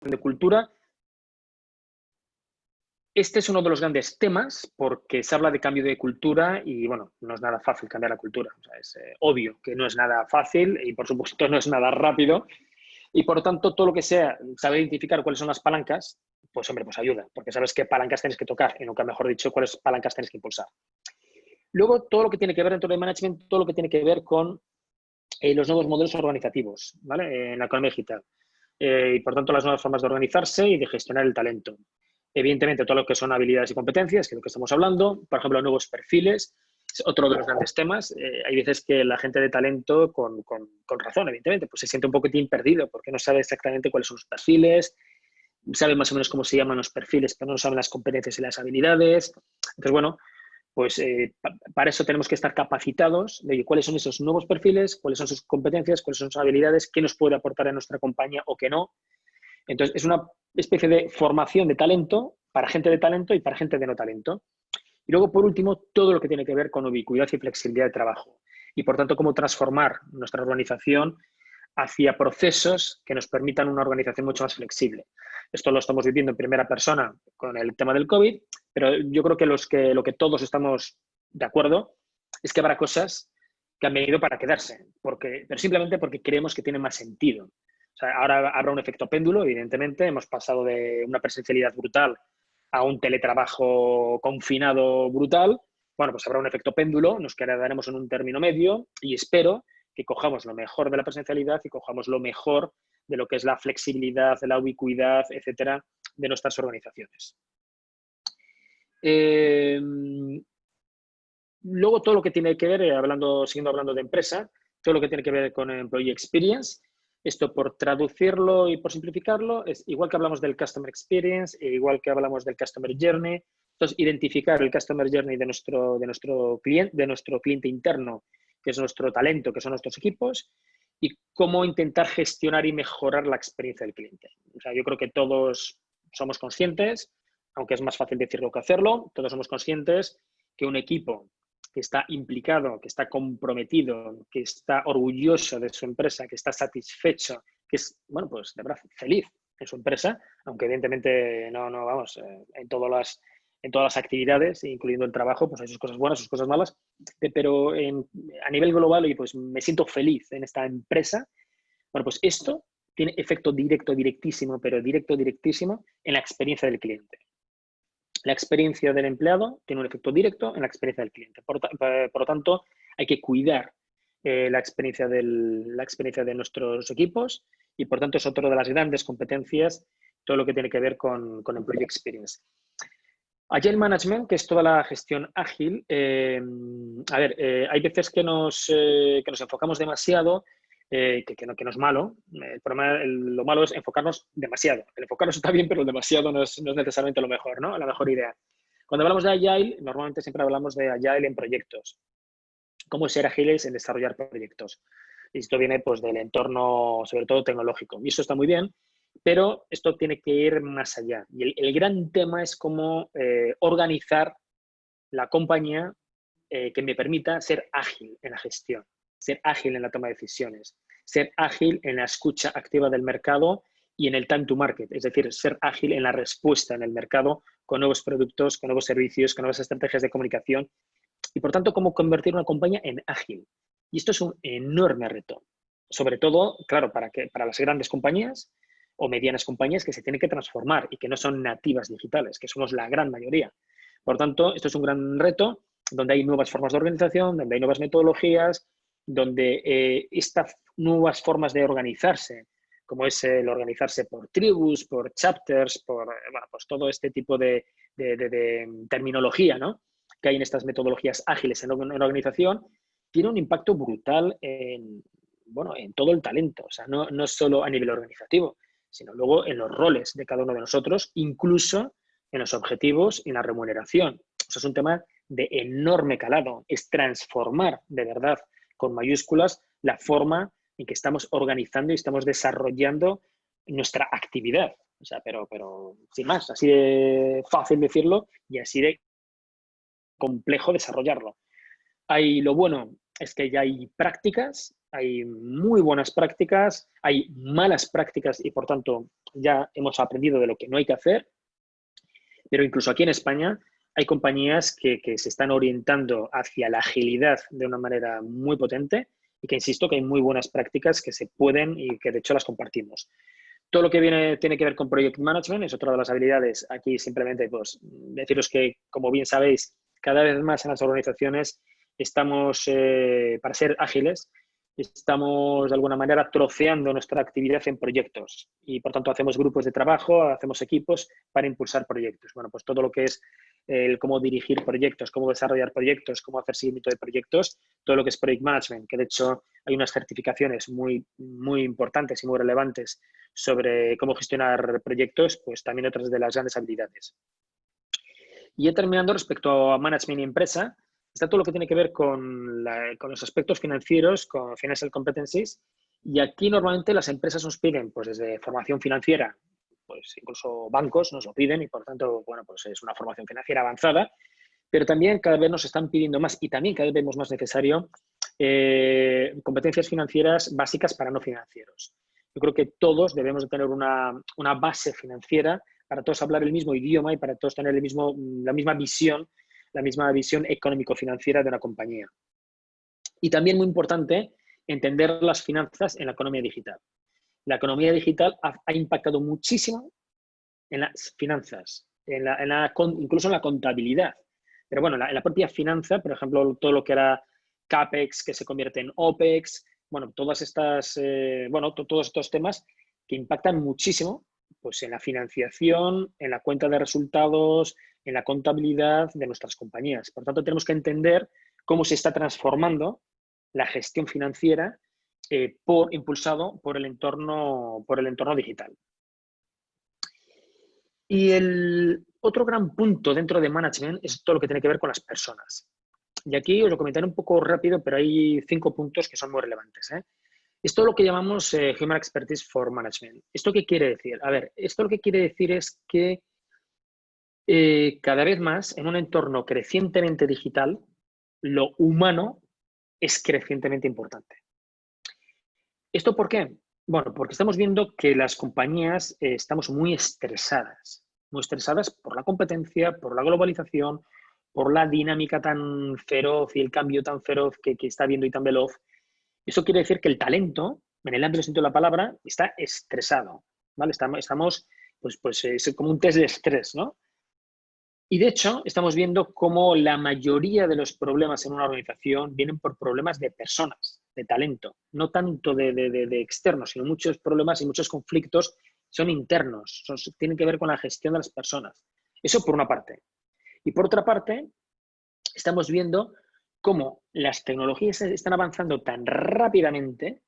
de cultura. Este es uno de los grandes temas porque se habla de cambio de cultura y, bueno, no es nada fácil cambiar la cultura. O sea, es obvio que no es nada fácil y, por supuesto, no es nada rápido. Y, por lo tanto, todo lo que sea saber identificar cuáles son las palancas, pues, hombre, pues ayuda, porque sabes qué palancas tienes que tocar y nunca mejor dicho, cuáles palancas tienes que impulsar. Luego, todo lo que tiene que ver dentro del management, todo lo que tiene que ver con los nuevos modelos organizativos, ¿vale? En la economía digital. Y, por tanto, las nuevas formas de organizarse y de gestionar el talento. Evidentemente, todo lo que son habilidades y competencias, que es lo que estamos hablando. Por ejemplo, nuevos perfiles, es otro de los grandes temas. Hay veces que la gente de talento, con razón, evidentemente, pues se siente un poquitín perdido porque no sabe exactamente cuáles son los perfiles, sabe más o menos cómo se llaman los perfiles, pero no saben las competencias y las habilidades. Entonces, bueno, pues para eso tenemos que estar capacitados de cuáles son esos nuevos perfiles, cuáles son sus competencias, cuáles son sus habilidades, qué nos puede aportar a nuestra compañía o qué no. Entonces, es una especie de formación de talento para gente de talento y para gente de no talento. Y luego, por último, todo lo que tiene que ver con ubicuidad y flexibilidad de trabajo. Y, por tanto, cómo transformar nuestra organización hacia procesos que nos permitan una organización mucho más flexible. Esto lo estamos viviendo en primera persona con el tema del COVID, pero yo creo que lo que todos estamos de acuerdo es que habrá cosas que han venido para quedarse, pero simplemente porque creemos que tienen más sentido. O sea, ahora habrá un efecto péndulo, evidentemente. Hemos pasado de una presencialidad brutal a un teletrabajo confinado brutal. Bueno, pues habrá un efecto péndulo, nos quedaremos en un término medio y espero que cojamos lo mejor de la presencialidad y cojamos lo mejor de lo que es la flexibilidad, la ubicuidad, etcétera, de nuestras organizaciones. Luego, todo lo que tiene que ver, siguiendo hablando de empresa, todo lo que tiene que ver con Employee Experience, esto por traducirlo y por simplificarlo, es igual que hablamos del Customer Experience, igual que hablamos del Customer Journey. Entonces, identificar el Customer Journey de nuestro cliente interno, que es nuestro talento, que son nuestros equipos, y cómo intentar gestionar y mejorar la experiencia del cliente. O sea, yo creo que todos somos conscientes, aunque es más fácil decirlo que hacerlo, todos somos conscientes que un equipo que está implicado, que está comprometido, que está orgulloso de su empresa, que está satisfecho, que es, bueno, pues de verdad feliz en su empresa, aunque evidentemente no vamos, en todas las actividades, incluyendo el trabajo, pues hay sus cosas buenas, sus cosas malas, pero a nivel global, y pues me siento feliz en esta empresa. Bueno, pues esto tiene efecto directo, directísimo, pero directo, directísimo en la experiencia del cliente. La experiencia del empleado tiene un efecto directo en la experiencia del cliente. Por lo tanto, hay que cuidar la experiencia de nuestros equipos y, por tanto, es otra de las grandes competencias, todo lo que tiene que ver con Employee Experience. Agile Management, que es toda la gestión ágil. Hay veces que nos enfocamos demasiado, que no es malo. El problema, lo malo es enfocarnos demasiado. El enfocarnos está bien, pero el demasiado no es necesariamente lo mejor, ¿no? La mejor idea. Cuando hablamos de Agile, normalmente siempre hablamos de Agile en proyectos. Cómo ser ágiles en desarrollar proyectos. Y esto viene pues del entorno, sobre todo tecnológico. Y eso está muy bien, pero esto tiene que ir más allá. Y el gran tema es cómo organizar la compañía que me permita ser ágil en la gestión, ser ágil en la toma de decisiones, ser ágil en la escucha activa del mercado y en el time to market, es decir, ser ágil en la respuesta en el mercado con nuevos productos, con nuevos servicios, con nuevas estrategias de comunicación y, por tanto, cómo convertir una compañía en ágil. Y esto es un enorme reto, sobre todo, claro, para las grandes compañías o medianas compañías que se tienen que transformar y que no son nativas digitales, que somos la gran mayoría. Por tanto, esto es un gran reto donde hay nuevas formas de organización, donde hay nuevas metodologías, donde estas nuevas formas de organizarse, como es el organizarse por tribus, por chapters, pues todo este tipo de terminología, ¿no?, que hay en estas metodologías ágiles en una organización, tiene un impacto brutal en todo el talento. O sea, no solo a nivel organizativo, sino luego en los roles de cada uno de nosotros, incluso en los objetivos y en la remuneración. O sea, es un tema de enorme calado. Es transformar de verdad, con mayúsculas, la forma en que estamos organizando y estamos desarrollando nuestra actividad. O sea, pero sin más, así de fácil decirlo y así de complejo desarrollarlo. Lo bueno es que ya hay prácticas hay muy buenas prácticas, hay malas prácticas y por tanto ya hemos aprendido de lo que no hay que hacer, pero incluso aquí en España hay compañías que se están orientando hacia la agilidad de una manera muy potente y que insisto que hay muy buenas prácticas que se pueden y que de hecho las compartimos. Todo lo que tiene que ver con Project Management es otra de las habilidades. Aquí simplemente pues, deciros que, como bien sabéis, cada vez más en las organizaciones estamos, para ser ágiles, estamos de alguna manera troceando nuestra actividad en proyectos y por tanto hacemos grupos de trabajo, hacemos equipos para impulsar proyectos. Bueno, pues todo lo que es el cómo dirigir proyectos, cómo desarrollar proyectos, cómo hacer seguimiento de proyectos, todo lo que es Project Management, que de hecho hay unas certificaciones muy importantes y muy relevantes sobre cómo gestionar proyectos, pues también otras de las grandes habilidades. Y terminando respecto a management y empresa, está todo lo que tiene que ver con los aspectos financieros, con financial competencies, y aquí normalmente las empresas nos piden, pues desde formación financiera, pues incluso bancos nos lo piden y por tanto, bueno, pues es una formación financiera avanzada, pero también cada vez nos están pidiendo más y también cada vez vemos más necesario competencias financieras básicas para no financieros. Yo creo que todos debemos de tener una base financiera para todos hablar el mismo idioma y para todos tener la misma visión económico-financiera de una compañía. Y también muy importante, entender las finanzas en la economía digital. La economía digital ha impactado muchísimo en las finanzas, incluso en la contabilidad. Pero bueno, en la propia finanza, por ejemplo, todo lo que era CAPEX, que se convierte en OPEX, bueno, todos estos temas que impactan muchísimo pues, en la financiación, en la cuenta de resultados, en la contabilidad de nuestras compañías. Por tanto, tenemos que entender cómo se está transformando la gestión financiera impulsado por el entorno digital. Y el otro gran punto dentro de management es todo lo que tiene que ver con las personas. Y aquí os lo comentaré un poco rápido, pero hay 5 puntos que son muy relevantes. Es todo lo que llamamos Human Expertise for Management. ¿Esto qué quiere decir? A ver, esto lo que quiere decir es que cada vez más, en un entorno crecientemente digital, lo humano es crecientemente importante. ¿Esto por qué? Bueno, porque estamos viendo que las compañías estamos muy estresadas por la competencia, por la globalización, por la dinámica tan feroz y el cambio tan feroz que está habiendo y tan veloz. Eso quiere decir que el talento, en el amplio sentido de la palabra, está estresado, ¿vale? Estamos pues es como un test de estrés, ¿no? Y de hecho, estamos viendo cómo la mayoría de los problemas en una organización vienen por problemas de personas, de talento, no tanto de externos, sino muchos problemas y muchos conflictos son internos, tienen que ver con la gestión de las personas. Eso por una parte. Y por otra parte, estamos viendo cómo las tecnologías están avanzando tan rápidamente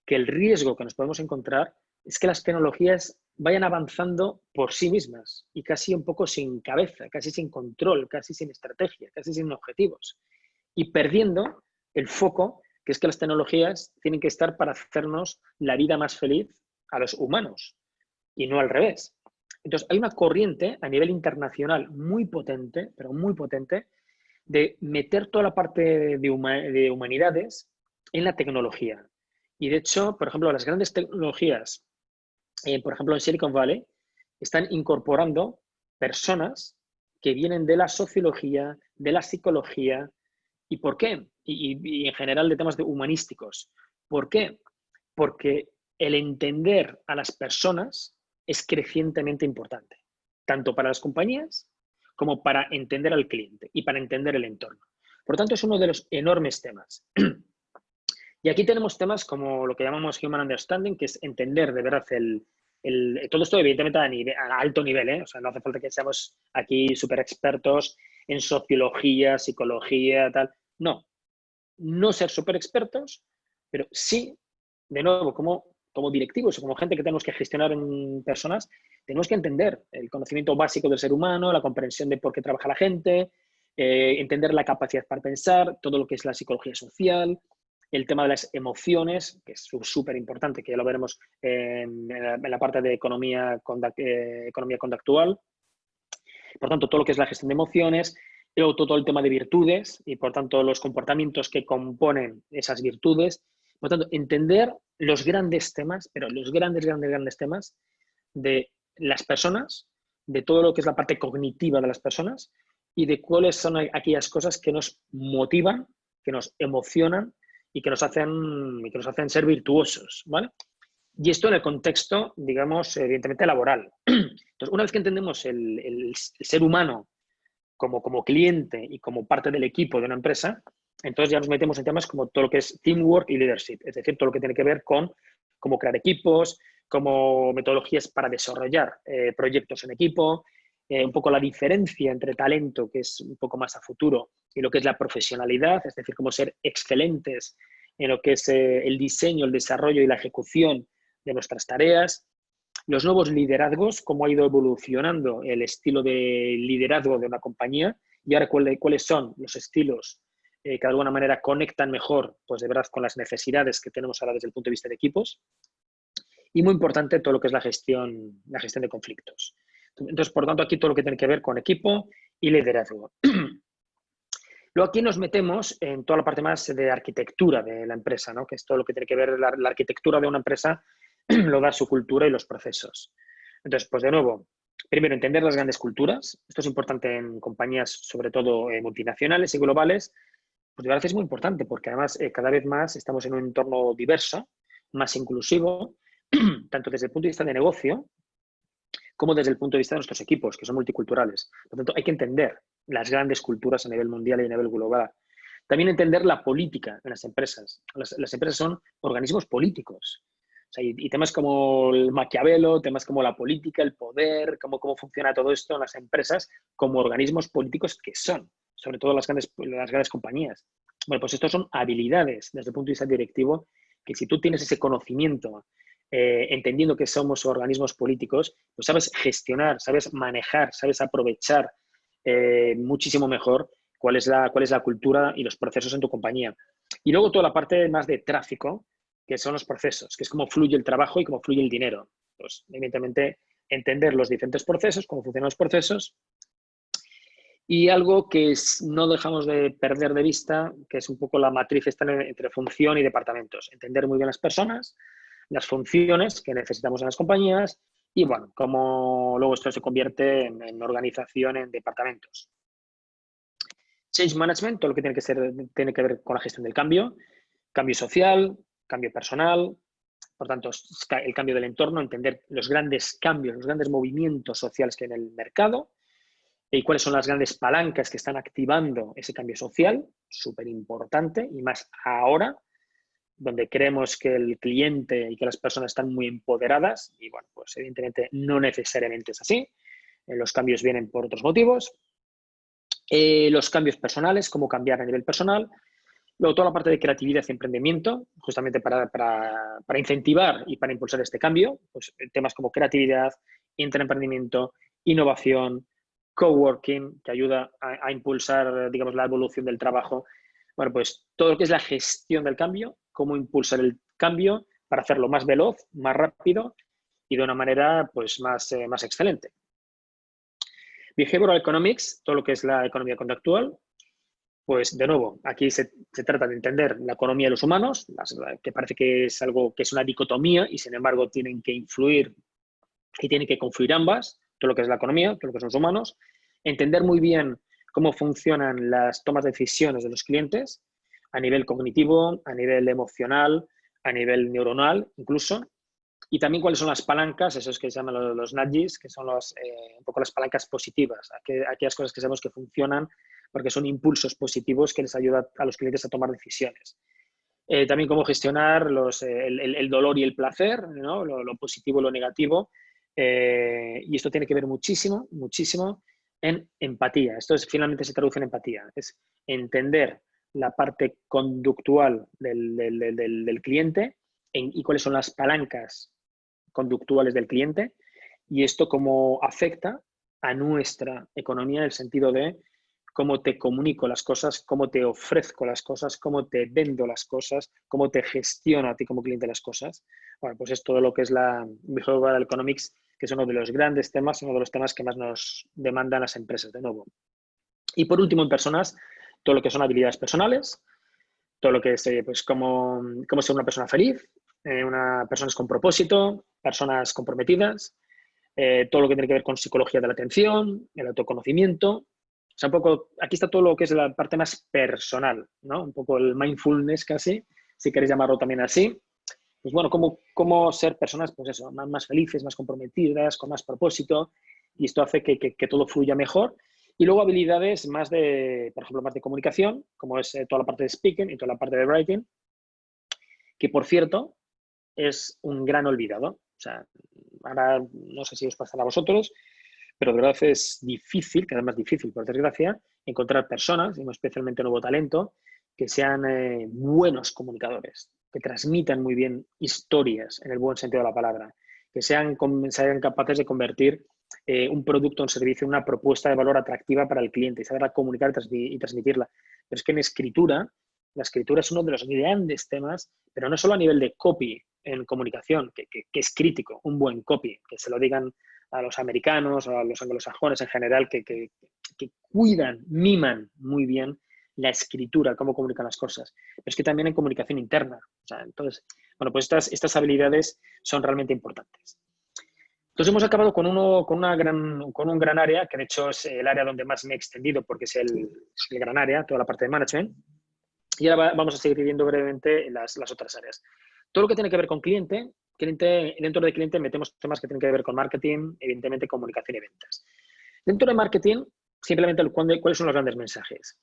que el riesgo que nos podemos encontrar es que las tecnologías vayan avanzando por sí mismas y casi un poco sin cabeza, casi sin control, casi sin estrategia, casi sin objetivos y perdiendo el foco, que es que las tecnologías tienen que estar para hacernos la vida más feliz a los humanos y no al revés. Entonces, hay una corriente a nivel internacional muy potente, pero muy potente, de meter toda la parte de humanidades en la tecnología. Y de hecho, por ejemplo, las grandes tecnologías, por ejemplo, en Silicon Valley, están incorporando personas que vienen de la sociología, de la psicología. ¿Y por qué? Y en general de temas humanísticos. ¿Por qué? Porque el entender a las personas es crecientemente importante, tanto para las compañías como para entender al cliente y para entender el entorno. Por tanto, es uno de los enormes temas. Y aquí tenemos temas como lo que llamamos Human Understanding, que es entender de verdad todo esto evidentemente a alto nivel, ¿eh? O sea, no hace falta que seamos aquí súper expertos en sociología, psicología, tal. No ser súper expertos, pero sí, de nuevo, como directivos o como gente que tenemos que gestionar en personas, tenemos que entender el conocimiento básico del ser humano, la comprensión de por qué trabaja la gente, entender la capacidad para pensar, todo lo que es la psicología social, el tema de las emociones, que es súper importante, que ya lo veremos en la parte de economía conductual. Por tanto, todo lo que es la gestión de emociones, luego todo el tema de virtudes y, por tanto, los comportamientos que componen esas virtudes, Por lo tanto, entender los grandes temas, pero los grandes temas de las personas, de todo lo que es la parte cognitiva de las personas y de cuáles son aquellas cosas que nos motivan, que nos emocionan y que nos hacen ser virtuosos, ¿vale? Y esto en el contexto, digamos, evidentemente laboral. Entonces, una vez que entendemos el ser humano como cliente y como parte del equipo de una empresa, entonces ya nos metemos en temas como todo lo que es teamwork y leadership, es decir, todo lo que tiene que ver con cómo crear equipos, como metodologías para desarrollar proyectos en equipo, un poco la diferencia entre talento, que es un poco más a futuro, y lo que es la profesionalidad, es decir, cómo ser excelentes en lo que es el diseño, el desarrollo y la ejecución de nuestras tareas, los nuevos liderazgos, cómo ha ido evolucionando el estilo de liderazgo de una compañía y ahora cuáles son los estilos que de alguna manera conectan mejor, pues de verdad, con las necesidades que tenemos ahora desde el punto de vista de equipos. Y muy importante todo lo que es la gestión de conflictos. Entonces, por tanto, aquí todo lo que tiene que ver con equipo y liderazgo. Luego aquí nos metemos en toda la parte más de arquitectura de la empresa, ¿no? Que es todo lo que tiene que ver la arquitectura de una empresa, lo da su cultura y los procesos. Entonces, pues de nuevo, primero entender las grandes culturas. Esto es importante en compañías, sobre todo multinacionales y globales. Pues de verdad es muy importante porque además cada vez más estamos en un entorno diverso, más inclusivo, tanto desde el punto de vista de negocio como desde el punto de vista de nuestros equipos, que son multiculturales. Por lo tanto, hay que entender las grandes culturas a nivel mundial y a nivel global. También entender la política en las empresas. Las empresas son organismos políticos. O sea, y temas como el Maquiavelo, temas como la política, el poder, cómo funciona todo esto en las empresas como organismos políticos que son, sobre todo las grandes compañías. Bueno, pues estos son habilidades desde el punto de vista directivo que si tú tienes ese conocimiento entendiendo que somos organismos políticos, pues sabes gestionar, sabes manejar, sabes aprovechar muchísimo mejor cuál es la cultura y los procesos en tu compañía. Y luego toda la parte más de tráfico, que son los procesos, que es cómo fluye el trabajo y cómo fluye el dinero. Pues, evidentemente, entender los diferentes procesos, cómo funcionan los procesos. Y algo que no dejamos de perder de vista, que es un poco la matriz entre función y departamentos. Entender muy bien las personas, las funciones que necesitamos en las compañías y, bueno, cómo luego esto se convierte en organización en departamentos. Change management, todo lo que tiene que ver con la gestión del cambio social, cambio personal, por tanto, el cambio del entorno, entender los grandes cambios, los grandes movimientos sociales que hay en el mercado y cuáles son las grandes palancas que están activando ese cambio social, súper importante, y más ahora, donde creemos que el cliente y que las personas están muy empoderadas, y bueno, pues evidentemente no necesariamente es así, los cambios vienen por otros motivos, los cambios personales, cómo cambiar a nivel personal, luego toda la parte de creatividad y emprendimiento, justamente para incentivar y para impulsar este cambio, pues temas como creatividad, emprendimiento, innovación, coworking, que ayuda a impulsar, digamos, la evolución del trabajo. Bueno, pues todo lo que es la gestión del cambio, cómo impulsar el cambio para hacerlo más veloz, más rápido y de una manera pues más excelente. Behavioral Economics, todo lo que es la economía conductual, pues de nuevo, aquí se trata de entender la economía de los humanos, que parece que es algo que es una dicotomía y sin embargo tienen que influir y tienen que confluir ambas, todo lo que es la economía, todo lo que son los humanos, entender muy bien cómo funcionan las tomas de decisiones de los clientes a nivel cognitivo, a nivel emocional, a nivel neuronal incluso, y también cuáles son las palancas, esos que se llaman los nudges, que son un poco las palancas positivas, aquellas cosas que sabemos que funcionan porque son impulsos positivos que les ayudan a los clientes a tomar decisiones. También cómo gestionar el dolor y el placer, ¿no? Lo positivo y lo negativo. Y esto tiene que ver muchísimo en empatía. Esto finalmente se traduce en empatía. Es entender la parte conductual del cliente y cuáles son las palancas conductuales del cliente y esto cómo afecta a nuestra economía en el sentido de cómo te comunico las cosas, cómo te ofrezco las cosas, cómo te vendo las cosas, cómo te gestiono a ti como cliente las cosas. Bueno, pues es todo lo que es la Behavioral Economics, que es uno de los grandes temas, uno de los temas que más nos demandan las empresas, de nuevo. Y por último, en personas, todo lo que son habilidades personales, todo lo que es pues, cómo ser una persona feliz, personas con propósito, personas comprometidas, todo lo que tiene que ver con psicología de la atención, el autoconocimiento. O sea, un poco, aquí está todo lo que es la parte más personal, ¿no? Un poco el mindfulness casi, si queréis llamarlo también así. Pues bueno, cómo ser personas, pues eso, más felices, más comprometidas, con más propósito, y esto hace que todo fluya mejor. Y luego habilidades más de, por ejemplo, más de comunicación, como es toda la parte de speaking y toda la parte de writing, que por cierto es un gran olvidado. O sea, ahora no sé si os pasará a vosotros, pero de verdad es difícil, cada vez más difícil, por desgracia, encontrar personas, y especialmente nuevo talento, que sean buenos comunicadores, que transmitan muy bien historias en el buen sentido de la palabra, que sean capaces de convertir un producto, un servicio, una propuesta de valor atractiva para el cliente y saberla comunicar y transmitirla. Pero es que en escritura, la escritura es uno de los grandes temas, pero no solo a nivel de copy en comunicación, que es crítico, un buen copy, que se lo digan a los americanos o a los anglosajones en general, que cuidan, miman muy bien la escritura, cómo comunican las cosas. Pero es que también en comunicación interna. O sea, entonces, bueno, pues estas habilidades son realmente importantes. Entonces hemos acabado con un gran área, que de hecho es el área donde más me he extendido porque es el gran área, toda la parte de management. Y ahora vamos a seguir viendo brevemente las otras áreas. Todo lo que tiene que ver con cliente, dentro de cliente metemos temas que tienen que ver con marketing, evidentemente comunicación y ventas. Dentro de marketing, simplemente cuáles son los grandes mensajes.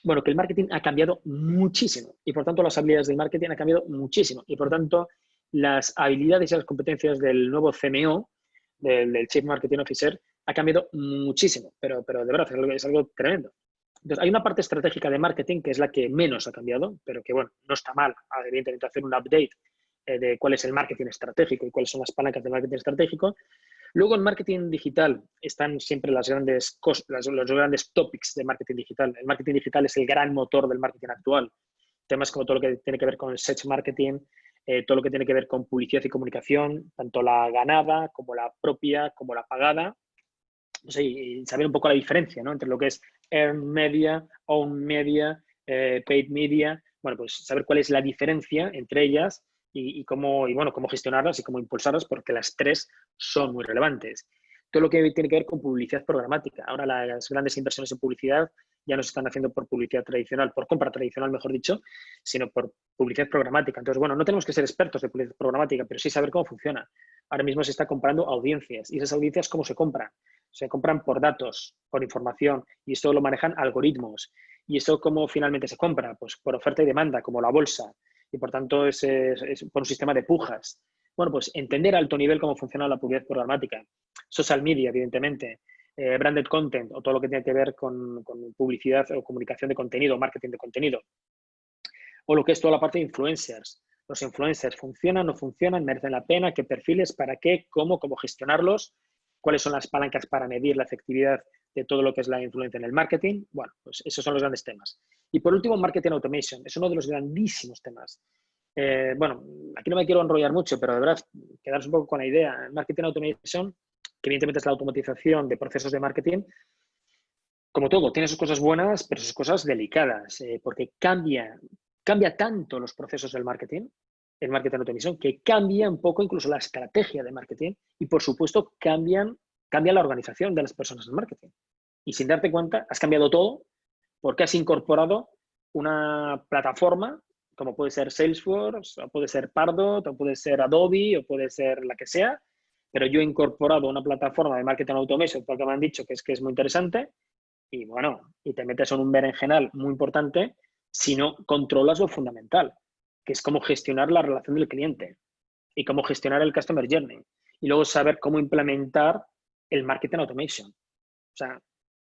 Bueno, que el marketing ha cambiado muchísimo y por tanto las habilidades del marketing han cambiado muchísimo y por tanto las habilidades y las competencias del nuevo CMO, del Chief Marketing Officer, ha cambiado muchísimo, pero de verdad es algo tremendo. Entonces, hay una parte estratégica de marketing que es la que menos ha cambiado, pero que, bueno, no está mal, evidentemente, hacer un update de cuál es el marketing estratégico y cuáles son las palancas del marketing estratégico. Luego, en marketing digital están siempre los grandes topics de marketing digital. El marketing digital es el gran motor del marketing actual. Temas como todo lo que tiene que ver con el search marketing, todo lo que tiene que ver con publicidad y comunicación, tanto la ganada como la propia, como la pagada. No sé, y saber un poco la diferencia, ¿no?, entre lo que es earned media, owned media, paid media. Bueno, pues saber cuál es la diferencia entre ellas y cómo gestionarlas y cómo impulsarlas, porque las tres son muy relevantes. Todo lo que tiene que ver con publicidad programática. Ahora las grandes inversiones en publicidad ya no se están haciendo por publicidad tradicional, por compra tradicional, mejor dicho, sino por publicidad programática. Entonces, bueno, no tenemos que ser expertos de publicidad programática, pero sí saber cómo funciona. Ahora mismo se está comprando audiencias. ¿Y esas audiencias cómo se compran? Se compran por datos, por información, y esto lo manejan algoritmos. ¿Y esto cómo finalmente se compra? Pues por oferta y demanda, como la bolsa, y por tanto es por un sistema de pujas. Bueno, pues entender a alto nivel cómo funciona la publicidad programática. Social media, evidentemente, branded content, o todo lo que tiene que ver con publicidad o comunicación de contenido, marketing de contenido. O lo que es toda la parte de influencers. Los influencers, ¿funcionan, no funcionan? ¿Merecen la pena? ¿Qué perfiles? ¿Para qué? ¿Cómo gestionarlos? ¿Cuáles son las palancas para medir la efectividad de todo lo que es la influencia en el marketing? Bueno, pues esos son los grandes temas. Y por último, marketing automation. Es uno de los grandísimos temas. Bueno, aquí no me quiero enrollar mucho, pero de verdad, quedaros un poco con la idea. Marketing automation, que evidentemente es la automatización de procesos de marketing, como todo, tiene sus cosas buenas, pero sus cosas delicadas, porque cambia tanto los procesos del marketing, el marketing automation, que cambia un poco incluso la estrategia de marketing y, por supuesto, cambia la organización de las personas del marketing. Y sin darte cuenta, has cambiado todo porque has incorporado una plataforma, como puede ser Salesforce, o puede ser Pardot, o puede ser Adobe, o puede ser la que sea, pero yo he incorporado una plataforma de marketing automation porque me han dicho que es muy interesante. Y bueno, y te metes en un berenjenal muy importante si no controlas lo fundamental, que es cómo gestionar la relación del cliente y cómo gestionar el customer journey. Y luego saber cómo implementar el marketing automation. O sea,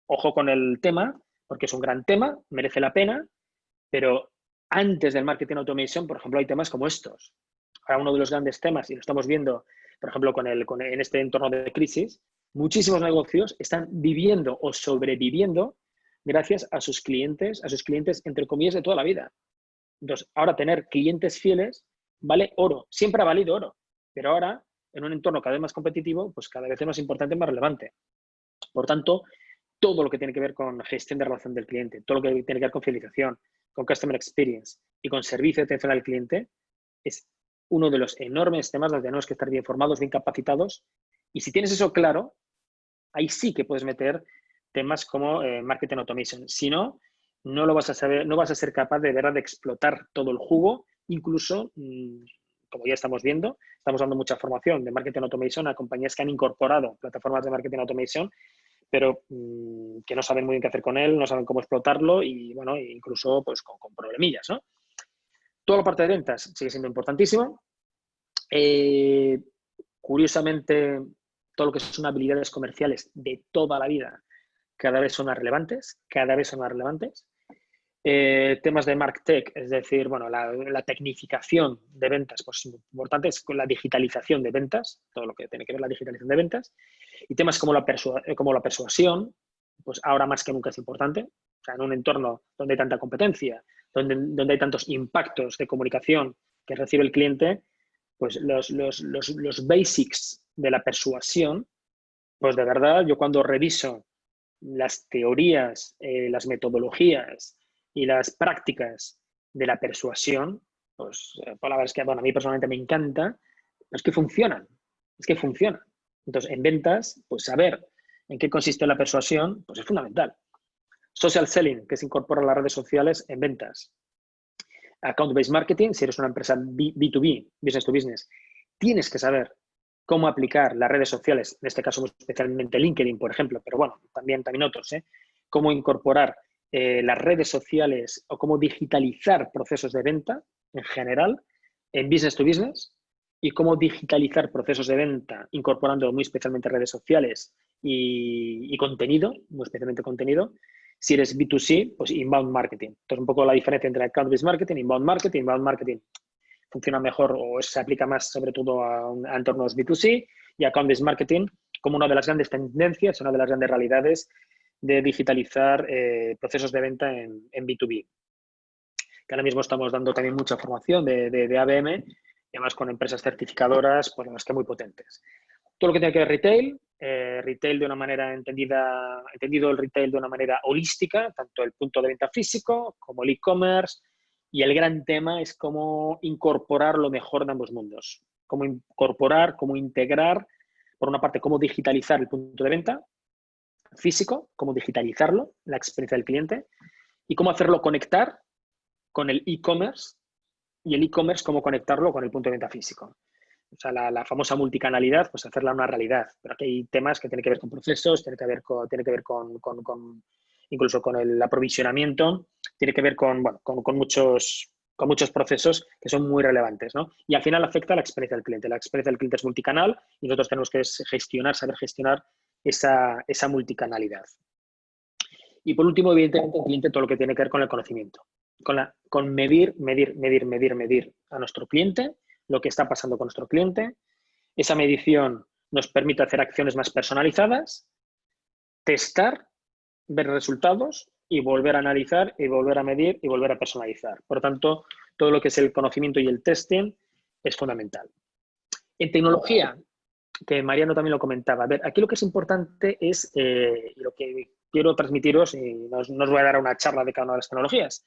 ojo con el tema, porque es un gran tema, merece la pena, pero antes del marketing automation, por ejemplo, hay temas como estos. Ahora uno de los grandes temas, y lo estamos viendo, por ejemplo, en este entorno de crisis, muchísimos negocios están viviendo o sobreviviendo gracias a sus clientes, entre comillas, de toda la vida. Entonces, ahora tener clientes fieles vale oro, siempre ha valido oro, pero ahora, en un entorno cada vez más competitivo, pues cada vez es más importante y más relevante. Por tanto, todo lo que tiene que ver con gestión de relación del cliente, todo lo que tiene que ver con fidelización, con customer experience y con servicio de atención al cliente, es uno de los enormes temas donde tenemos que estar bien formados, bien capacitados. Y si tienes eso claro, ahí sí que puedes meter temas como marketing automation. Si no, no lo vas a saber, no vas a ser capaz de verdad de explotar todo el jugo, incluso, como ya estamos viendo, estamos dando mucha formación de marketing automation a compañías que han incorporado plataformas de marketing automation, pero que no saben muy bien qué hacer con él, no saben cómo explotarlo y, bueno, incluso pues con problemillas, ¿no? Toda la parte de ventas sigue siendo importantísimo. Curiosamente, todo lo que son habilidades comerciales de toda la vida cada vez son más relevantes, cada vez son más relevantes. Temas de MarTech, es decir, bueno, la tecnificación de ventas, pues importante es con la digitalización de ventas, todo lo que tiene que ver la digitalización de ventas. Y temas como la persuasión, pues ahora más que nunca es importante. O sea, en un entorno donde hay tanta competencia, donde hay tantos impactos de comunicación que recibe el cliente, pues los basics de la persuasión, pues de verdad, yo cuando reviso las teorías, las metodologías y las prácticas de la persuasión, pues palabras que, bueno, a mí personalmente me encanta, pero es que funcionan, es que funcionan. Entonces, en ventas, pues saber en qué consiste la persuasión, pues es fundamental. Social selling, que se incorpora a las redes sociales en ventas. Account-based marketing, si eres una empresa B2B, business to business, tienes que saber cómo aplicar las redes sociales, en este caso especialmente LinkedIn, por ejemplo, pero bueno, también otros, cómo incorporar las redes sociales o cómo digitalizar procesos de venta en general en business to business y cómo digitalizar procesos de venta incorporando muy especialmente redes sociales y contenido, muy especialmente contenido. Si eres B2C, pues inbound marketing. Entonces, un poco la diferencia entre account-based marketing, inbound marketing. Inbound marketing funciona mejor o se aplica más sobre todo a entornos B2C y account-based marketing como una de las grandes tendencias, una de las grandes realidades de digitalizar procesos de venta en B2B. Que ahora mismo estamos dando también mucha formación de ABM, y además con empresas certificadoras, pues las que muy potentes. Todo lo que tiene que ver retail, retail de una manera entendido el retail de una manera holística, tanto el punto de venta físico como el e-commerce, y el gran tema es cómo incorporar lo mejor de ambos mundos. Cómo incorporar, cómo integrar, por una parte, cómo digitalizar el punto de venta físico, cómo digitalizarlo, la experiencia del cliente, y cómo hacerlo conectar con el e-commerce, y el e-commerce cómo conectarlo con el punto de venta físico. O sea, la famosa multicanalidad, pues hacerla una realidad. Pero aquí hay temas que tienen que ver con procesos, tiene que ver con incluso con el aprovisionamiento, tiene que ver con muchos procesos que son muy relevantes, ¿no? Y al final afecta a la experiencia del cliente. La experiencia del cliente es multicanal y nosotros tenemos que saber gestionar esa multicanalidad. Y por último, evidentemente, el cliente, todo lo que tiene que ver con el conocimiento, con medir a nuestro cliente, lo que está pasando con nuestro cliente. Esa medición nos permite hacer acciones más personalizadas, testar, ver resultados y volver a analizar y volver a medir y volver a personalizar. Por lo tanto, todo lo que es el conocimiento y el testing es fundamental. En tecnología, que Mariano también lo comentaba, a ver, aquí lo que es importante es, lo que quiero transmitiros, y no os voy a dar una charla de cada una de las tecnologías,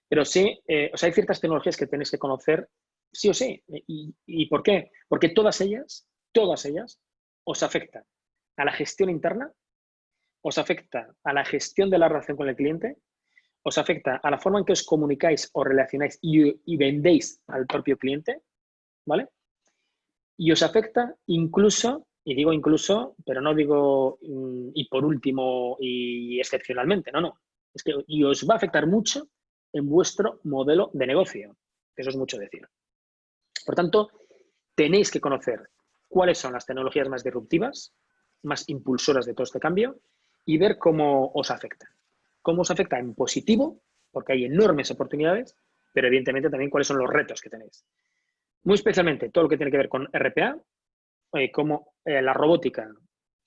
pero sí, o sea, hay ciertas tecnologías que tenéis que conocer sí o sí. ¿Y por qué? Porque todas ellas os afectan a la gestión interna, os afecta a la gestión de la relación con el cliente, os afecta a la forma en que os comunicáis o relacionáis y vendéis al propio cliente, ¿vale? Y os afecta incluso, y digo incluso, pero no digo y por último y excepcionalmente, no. Es que y os va a afectar mucho en vuestro modelo de negocio. Eso es mucho decir. Por tanto, tenéis que conocer cuáles son las tecnologías más disruptivas, más impulsoras de todo este cambio y ver cómo os afecta. Cómo os afecta en positivo, porque hay enormes oportunidades, pero evidentemente también cuáles son los retos que tenéis. Muy especialmente todo lo que tiene que ver con RPA, como la robótica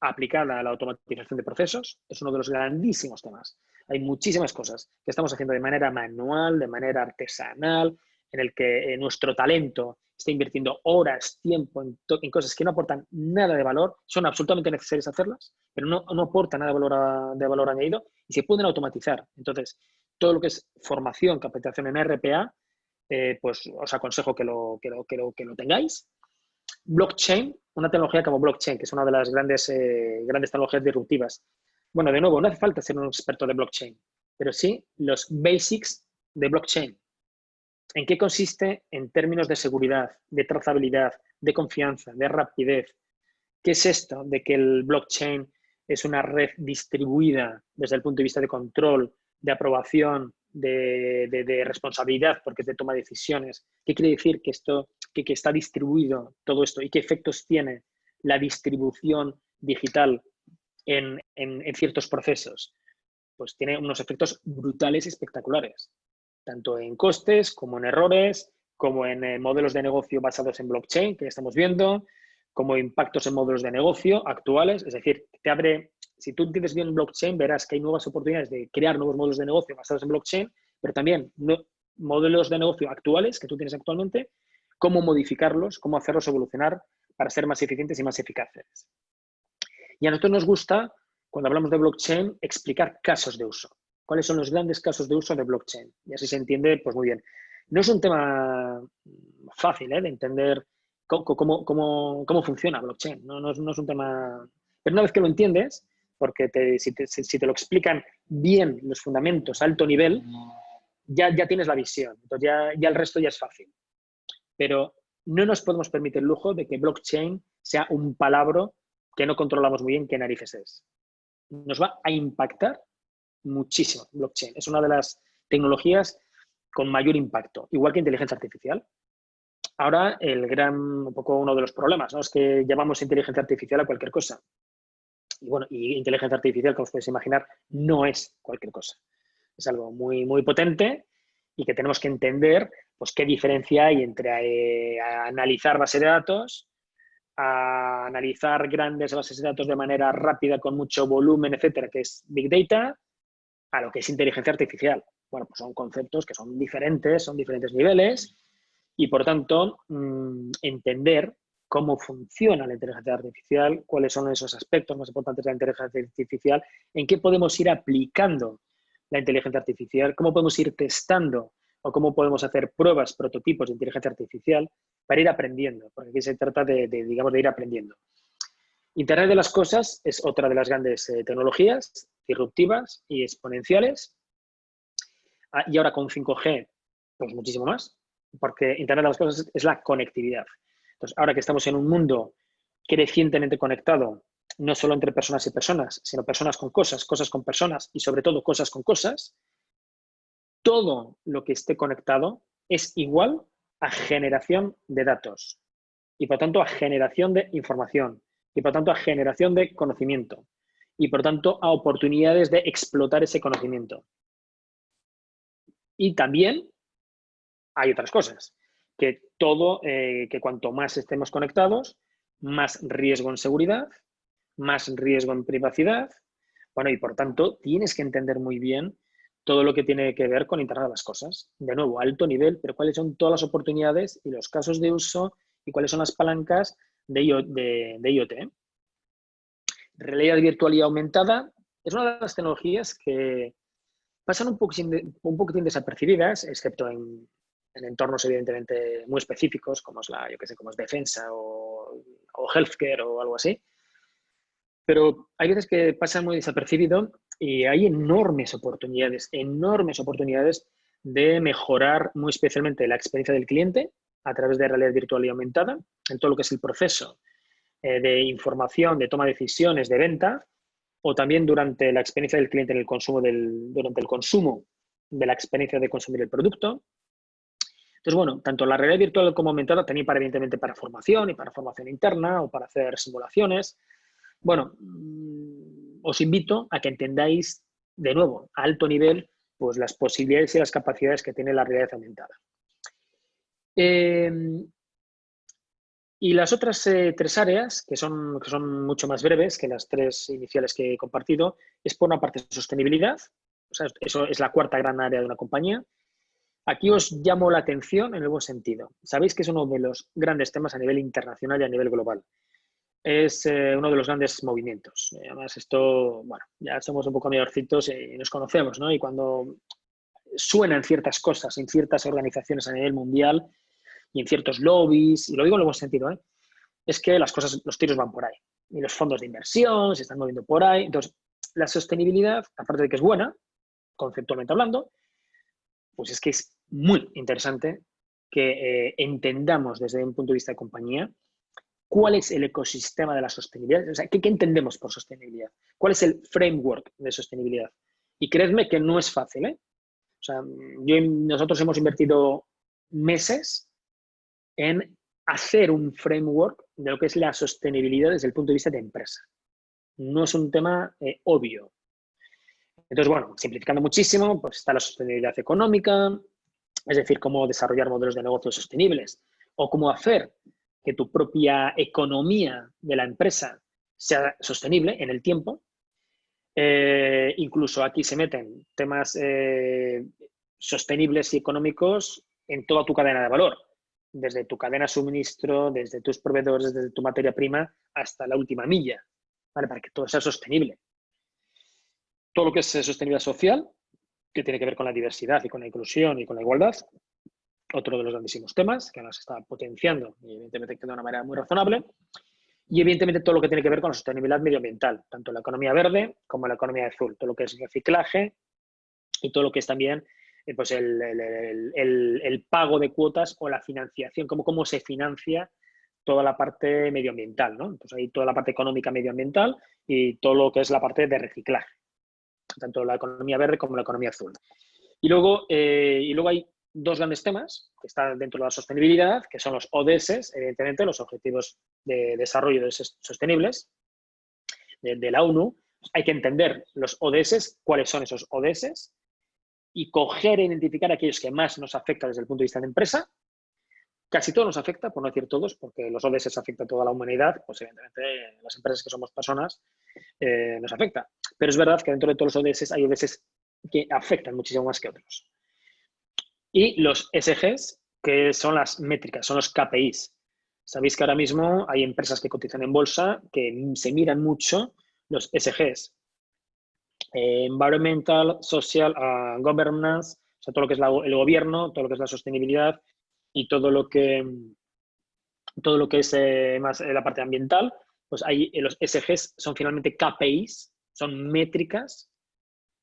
aplicada a la automatización de procesos, es uno de los grandísimos temas. Hay muchísimas cosas que estamos haciendo de manera manual, de manera artesanal, en el que nuestro talento esté invirtiendo horas, tiempo en cosas que no aportan nada de valor, son absolutamente necesarias hacerlas, pero no aportan nada de valor añadido y se pueden automatizar. Entonces, todo lo que es formación, capacitación en RPA, pues os aconsejo que lo tengáis. Blockchain, una tecnología como blockchain, que es una de las grandes tecnologías disruptivas. Bueno, de nuevo, no hace falta ser un experto de blockchain, pero sí los basics de blockchain. ¿En qué consiste en términos de seguridad, de trazabilidad, de confianza, de rapidez? ¿Qué es esto de que el blockchain es una red distribuida desde el punto de vista de control, de aprobación, de responsabilidad, porque es de toma de decisiones? ¿Qué quiere decir que está distribuido todo esto y qué efectos tiene la distribución digital en ciertos procesos? Pues tiene unos efectos brutales y espectaculares, tanto en costes como en errores, como en modelos de negocio basados en blockchain, que estamos viendo, como impactos en modelos de negocio actuales. Es decir, si tú entiendes bien blockchain, verás que hay nuevas oportunidades de crear nuevos modelos de negocio basados en blockchain, pero también modelos de negocio actuales que tú tienes actualmente, cómo modificarlos, cómo hacerlos evolucionar para ser más eficientes y más eficaces. Y a nosotros nos gusta, cuando hablamos de blockchain, explicar casos de uso. ¿Cuáles son los grandes casos de uso de blockchain? Y así se entiende, pues muy bien. No es un tema fácil de entender cómo funciona blockchain. No es un tema... Pero una vez que lo entiendes, porque si te lo explican bien los fundamentos a alto nivel, ya tienes la visión. Entonces ya el resto ya es fácil. Pero no nos podemos permitir el lujo de que blockchain sea un palabra que no controlamos muy bien qué narices es. Nos va a impactar muchísimo blockchain. Es una de las tecnologías con mayor impacto, igual que inteligencia artificial. Ahora, un poco uno de los problemas, ¿no? Es que llamamos inteligencia artificial a cualquier cosa. Y bueno, y inteligencia artificial, como os podéis imaginar, no es cualquier cosa. Es algo muy, muy potente y que tenemos que entender pues, qué diferencia hay entre analizar bases de datos, a analizar grandes bases de datos de manera rápida, con mucho volumen, etcétera, que es Big Data, a lo que es inteligencia artificial. Bueno, pues son conceptos que son diferentes niveles y, por tanto, entender cómo funciona la inteligencia artificial, cuáles son esos aspectos más importantes de la inteligencia artificial, en qué podemos ir aplicando la inteligencia artificial, cómo podemos ir testando o cómo podemos hacer pruebas, prototipos de inteligencia artificial para ir aprendiendo, porque aquí se trata de ir aprendiendo. Internet de las cosas es otra de las grandes tecnologías disruptivas y exponenciales. Y ahora con 5G, pues muchísimo más, porque Internet de las cosas es la conectividad. Entonces, ahora que estamos en un mundo crecientemente conectado, no solo entre personas y personas, sino personas con cosas, cosas con personas y sobre todo cosas con cosas, todo lo que esté conectado es igual a generación de datos y por tanto a generación de información y por tanto a generación de conocimiento y por tanto a oportunidades de explotar ese conocimiento. Y también hay otras cosas, que cuanto más estemos conectados, más riesgo en seguridad, más riesgo en privacidad. Bueno, y por tanto tienes que entender muy bien todo lo que tiene que ver con Internet de las cosas. De nuevo, alto nivel, pero cuáles son todas las oportunidades y los casos de uso y cuáles son las palancas de IoT. Realidad virtual y aumentada es una de las tecnologías que pasan un poquitín desapercibidas, excepto en entornos evidentemente muy específicos, como es como es defensa o healthcare o algo así. Pero hay veces que pasan muy desapercibido y hay enormes oportunidades de mejorar muy especialmente la experiencia del cliente a través de realidad virtual y aumentada en todo lo que es el proceso de información, de toma de decisiones, de venta, o también durante la experiencia del cliente en el consumo durante el consumo de la experiencia de consumir el producto. Entonces, bueno, tanto la realidad virtual como aumentada, también evidentemente para formación y para formación interna o para hacer simulaciones. Bueno, os invito a que entendáis de nuevo a alto nivel pues, las posibilidades y las capacidades que tiene la realidad aumentada. Y las otras 3 áreas, que son mucho más breves que las 3 iniciales que he compartido, es por una parte sostenibilidad, o sea, eso es la cuarta gran área de una compañía. Aquí os llamo la atención en el buen sentido. Sabéis que es uno de los grandes temas a nivel internacional y a nivel global. Es uno de los grandes movimientos. Además, esto, bueno, ya somos un poco mayorcitos y nos conocemos, ¿no? Y cuando suenan ciertas cosas en ciertas organizaciones a nivel mundial y en ciertos lobbies, y lo digo en el buen sentido, es que las cosas, los tiros van por ahí. Y los fondos de inversión se están moviendo por ahí. Entonces, la sostenibilidad, aparte de que es buena, conceptualmente hablando, pues es que es muy interesante que entendamos desde un punto de vista de compañía cuál es el ecosistema de la sostenibilidad, o sea, ¿qué entendemos por sostenibilidad? ¿Cuál es el framework de sostenibilidad? Y creedme que no es fácil, ¿eh? O sea, nosotros hemos invertido meses en hacer un framework de lo que es la sostenibilidad desde el punto de vista de empresa. No es un tema obvio. Entonces, bueno, simplificando muchísimo, pues está la sostenibilidad económica, es decir, cómo desarrollar modelos de negocio sostenibles o cómo hacer que tu propia economía de la empresa sea sostenible en el tiempo. Incluso aquí se meten temas sostenibles y económicos en toda tu cadena de valor, desde tu cadena de suministro, desde tus proveedores, desde tu materia prima, hasta la última milla, ¿vale? Para que todo sea sostenible. Todo lo que es sostenibilidad social, que tiene que ver con la diversidad y con la inclusión y con la igualdad, otro de los grandísimos temas que ahora se está potenciando y evidentemente de una manera muy razonable. Y evidentemente todo lo que tiene que ver con la sostenibilidad medioambiental, tanto la economía verde como la economía azul, todo lo que es reciclaje y todo lo que es también pues el pago de cuotas o la financiación, cómo se financia toda la parte medioambiental, ¿no? Pues hay toda la parte económica medioambiental y todo lo que es la parte de reciclaje, tanto la economía verde como la economía azul. Y luego hay dos grandes temas que están dentro de la sostenibilidad, que son los ODS, evidentemente, los Objetivos de Desarrollo Sostenibles de la ONU. Hay que entender los ODS, cuáles son esos ODS, y coger e identificar aquellos que más nos afectan desde el punto de vista de empresa. Casi todo nos afecta, por no decir todos, porque los ODS afectan a toda la humanidad, pues evidentemente las empresas que somos personas nos afecta. Pero es verdad que dentro de todos los ODS hay ODS que afectan muchísimo más que otros. Y los SGs, que son las métricas, son los KPIs. Sabéis que ahora mismo hay empresas que cotizan en bolsa que se miran mucho los SGs. Environmental, Social, Governance, o sea, todo lo que es el gobierno, todo lo que es la sostenibilidad y todo lo que es más la parte ambiental, pues ahí los SGs son finalmente KPIs, son métricas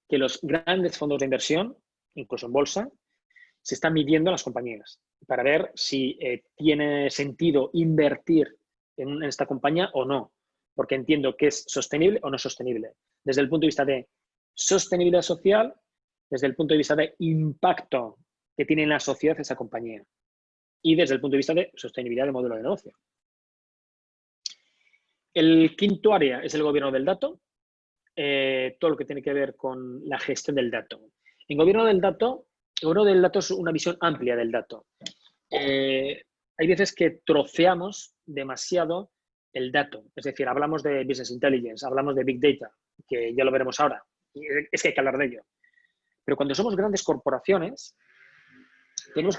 que los grandes fondos de inversión, incluso en bolsa, se están midiendo en las compañías para ver si tiene sentido invertir en esta compañía o no, porque entiendo que es sostenible o no sostenible. Desde el punto de vista de sostenibilidad social, desde el punto de vista de impacto que tiene en la sociedad esa compañía y desde el punto de vista de sostenibilidad de modelo de negocio. El quinto área es el gobierno del dato, todo lo que tiene que ver con la gestión del dato. En gobierno del dato es una visión amplia del dato. Hay veces que troceamos demasiado el dato, es decir, hablamos de business intelligence, hablamos de big data, que ya lo veremos ahora, es que hay que hablar de ello. Pero cuando somos grandes corporaciones, tenemos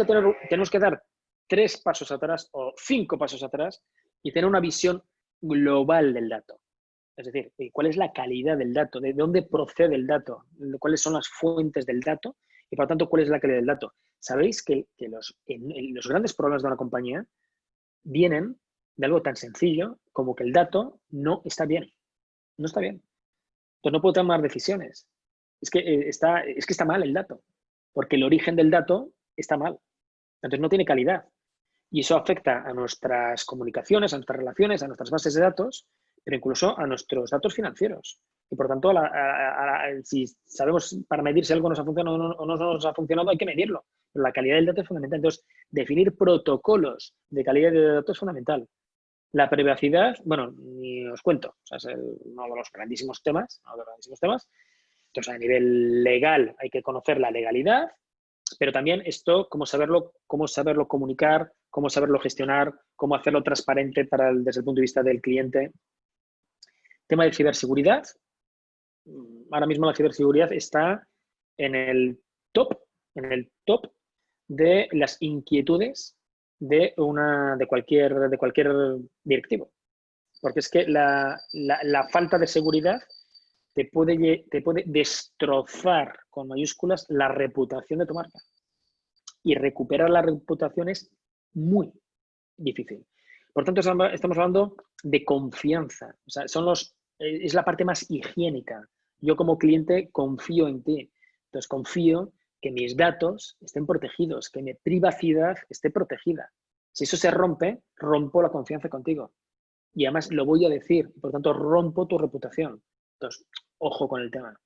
que dar 3 pasos atrás o 5 pasos atrás y tener una visión global del dato. Es decir, cuál es la calidad del dato, de dónde procede el dato, cuáles son las fuentes del dato y, por lo tanto, cuál es la calidad del dato. Sabéis que los grandes problemas de una compañía vienen de algo tan sencillo como que el dato no está bien. No está bien. Entonces no puedo tomar decisiones. Es que está mal el dato, porque el origen del dato está mal. Entonces no tiene calidad. Y eso afecta a nuestras comunicaciones, a nuestras relaciones, a nuestras bases de datos, pero incluso a nuestros datos financieros. Y por tanto, si sabemos para medir si algo nos ha funcionado o no nos ha funcionado, hay que medirlo. Pero la calidad del dato es fundamental. Entonces, definir protocolos de calidad de datos es fundamental. La privacidad, bueno, ni os cuento. O sea, es uno de los grandísimos temas. Entonces, a nivel legal hay que conocer la legalidad, pero también esto, cómo saberlo comunicar, cómo saberlo gestionar, cómo hacerlo transparente desde el punto de vista del cliente. Tema de ciberseguridad. Ahora mismo la ciberseguridad está en el top de las inquietudes de cualquier directivo. Porque es que la falta de seguridad te puede destrozar con mayúsculas la reputación de tu marca. Y recuperar la reputación es muy difícil. Por tanto, estamos hablando de confianza. O sea, es la parte más higiénica. Yo como cliente confío en ti. Entonces confío que mis datos estén protegidos, que mi privacidad esté protegida. Si eso se rompe, rompo la confianza contigo. Y además lo voy a decir, por tanto rompo tu reputación. Entonces, ojo con el tema.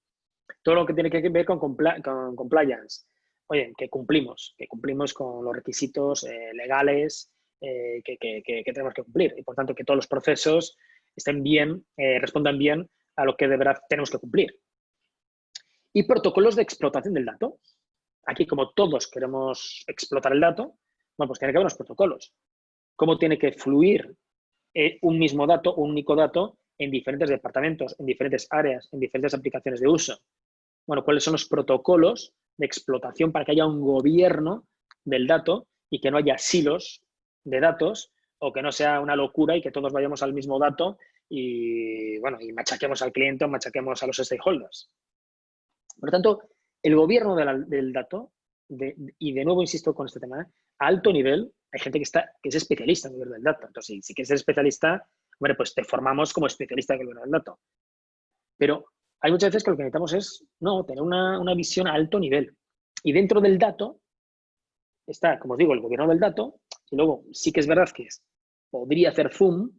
Todo lo que tiene que ver con compliance. Oye, que cumplimos con los requisitos legales que tenemos que cumplir. Y por tanto, que todos los procesos estén bien, respondan bien a lo que de verdad tenemos que cumplir. Y protocolos de explotación del dato. Aquí, como todos queremos explotar el dato, bueno, pues tiene que haber unos protocolos. ¿Cómo tiene que fluir un mismo dato, un único dato, en diferentes departamentos, en diferentes áreas, en diferentes aplicaciones de uso? Bueno, ¿cuáles son los protocolos de explotación para que haya un gobierno del dato y que no haya silos de datos o que no sea una locura y que todos vayamos al mismo dato y, bueno, y machaquemos al cliente o machaquemos a los stakeholders? Por lo tanto, el gobierno del dato, y de nuevo insisto con este tema, a alto nivel, hay gente que es especialista en el gobierno del dato. Entonces, si quieres ser especialista, bueno, pues te formamos como especialista en el gobierno del dato. Pero hay muchas veces que lo que necesitamos es tener una visión a alto nivel. Y dentro del dato está, como os digo, el gobierno del dato, y luego sí que es verdad que podría hacer zoom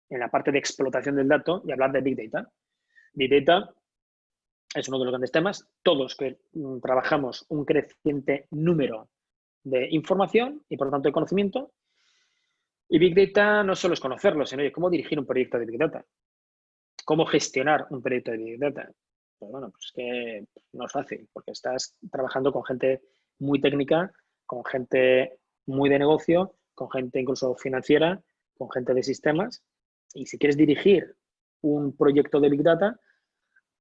en la parte de explotación del dato y hablar de Big Data. Big Data es uno de los grandes temas. Todos que trabajamos un creciente número de información y, por lo tanto, de conocimiento. Y Big Data no solo es conocerlo, sino cómo dirigir un proyecto de Big Data. ¿Cómo gestionar un proyecto de Big Data? Pues bueno, pues que no es fácil, porque estás trabajando con gente muy técnica, con gente muy de negocio, con gente incluso financiera, con gente de sistemas. Y si quieres dirigir un proyecto de Big Data,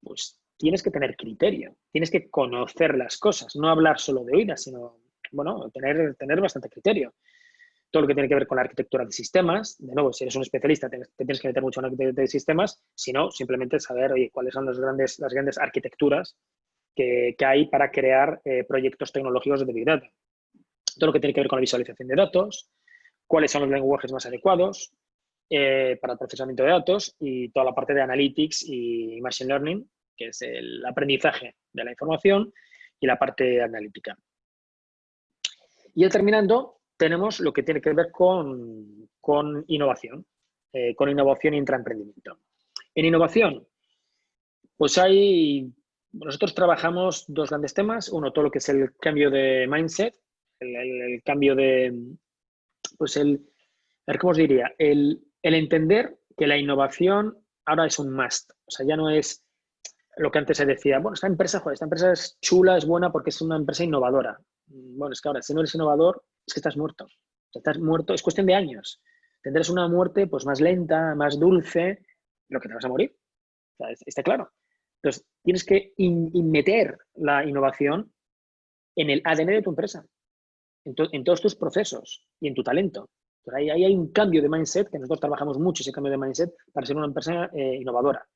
pues tienes que tener criterio, tienes que conocer las cosas, no hablar solo de oídas, sino, bueno, tener bastante criterio. Todo lo que tiene que ver con la arquitectura de sistemas, de nuevo, si eres un especialista, te tienes que meter mucho en la arquitectura de sistemas, si no, simplemente saber, oye, cuáles son las grandes arquitecturas que hay para crear proyectos tecnológicos de Big Data. Todo lo que tiene que ver con la visualización de datos, cuáles son los lenguajes más adecuados para el procesamiento de datos y toda la parte de analytics y machine learning, que es el aprendizaje de la información y la parte analítica. Y ya terminando, tenemos lo que tiene que ver con innovación, con innovación y intraemprendimiento. En innovación, pues nosotros trabajamos dos grandes temas. Uno, todo lo que es el cambio de mindset, el cambio de, pues a ver, ¿cómo os diría? El entender que la innovación ahora es un must. O sea, ya no es lo que antes se decía, bueno, esta empresa es chula, es buena porque es una empresa innovadora. Bueno, es que ahora, si no eres innovador, es que estás muerto. O sea, estás muerto, es cuestión de años. Tendrás una muerte pues más lenta, más dulce, lo que te vas a morir. O sea, está claro. Entonces, tienes que meter la innovación en el ADN de tu empresa, en todos tus procesos y en tu talento. Entonces, ahí hay un cambio de mindset, que nosotros trabajamos mucho ese cambio de mindset para ser una empresa innovadora.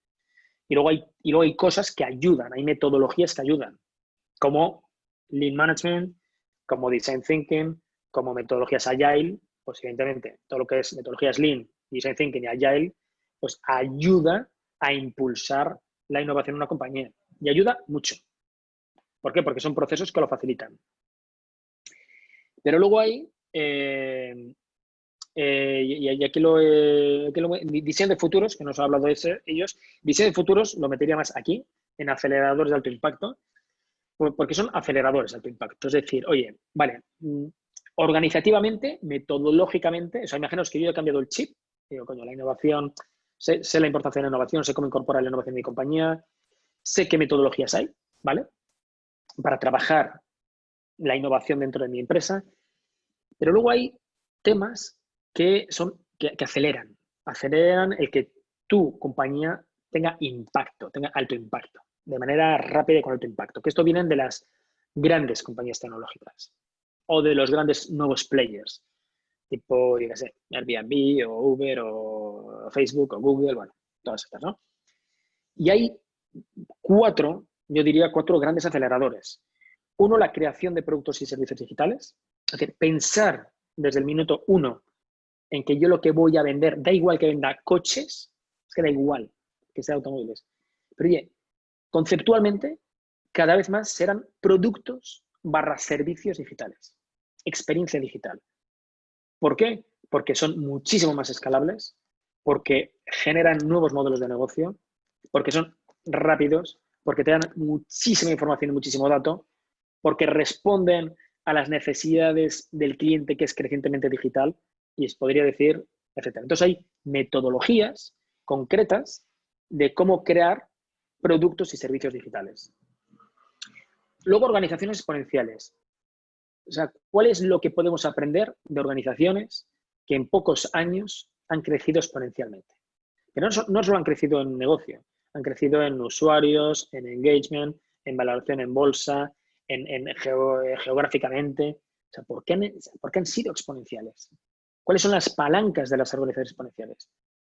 Y luego hay cosas que ayudan, hay metodologías que ayudan, como Lean Management, como Design Thinking, como metodologías Agile. Pues evidentemente todo lo que es metodologías Lean, Design Thinking y Agile, pues ayuda a impulsar la innovación en una compañía. Y ayuda mucho. ¿Por qué? Porque son procesos que lo facilitan. Pero luego hay, y aquí diseño de futuros, que nos ha hablado de ellos, diseño de futuros lo metería más aquí, en aceleradores de alto impacto, porque son aceleradores de alto impacto. Es decir, oye, vale, organizativamente, metodológicamente, o sea, imaginaos que yo he cambiado el chip, digo, coño, la innovación, sé la importancia de la innovación, sé cómo incorporar la innovación en mi compañía, sé qué metodologías hay, ¿vale? Para trabajar la innovación dentro de mi empresa, pero luego hay temas que aceleran el que tu compañía tenga impacto, tenga alto impacto, de manera rápida y con alto impacto, que esto vienen de las grandes compañías tecnológicas. o de los grandes nuevos players, tipo, yo qué sé, Airbnb o Uber o Facebook o Google, bueno, todas estas, ¿no? Y hay yo diría cuatro grandes aceleradores. Uno, la creación de productos y servicios digitales. Es decir, pensar desde el minuto uno en que yo lo que voy a vender, da igual que venda coches, es que da igual que sea automóviles. Pero oye, conceptualmente, cada vez más serán productos / servicios digitales, experiencia digital. ¿Por qué? Porque son muchísimo más escalables, porque generan nuevos modelos de negocio, porque son rápidos, porque te dan muchísima información y muchísimo dato, porque responden a las necesidades del cliente que es crecientemente digital y os podría decir, etc. Entonces hay metodologías concretas de cómo crear productos y servicios digitales. Luego, organizaciones exponenciales. O sea, ¿cuál es lo que podemos aprender de organizaciones que en pocos años han crecido exponencialmente? Que no solo han crecido en negocio, han crecido en usuarios, en engagement, en valoración en bolsa, geográficamente. O sea, ¿por qué han sido exponenciales? ¿Cuáles son las palancas de las organizaciones exponenciales?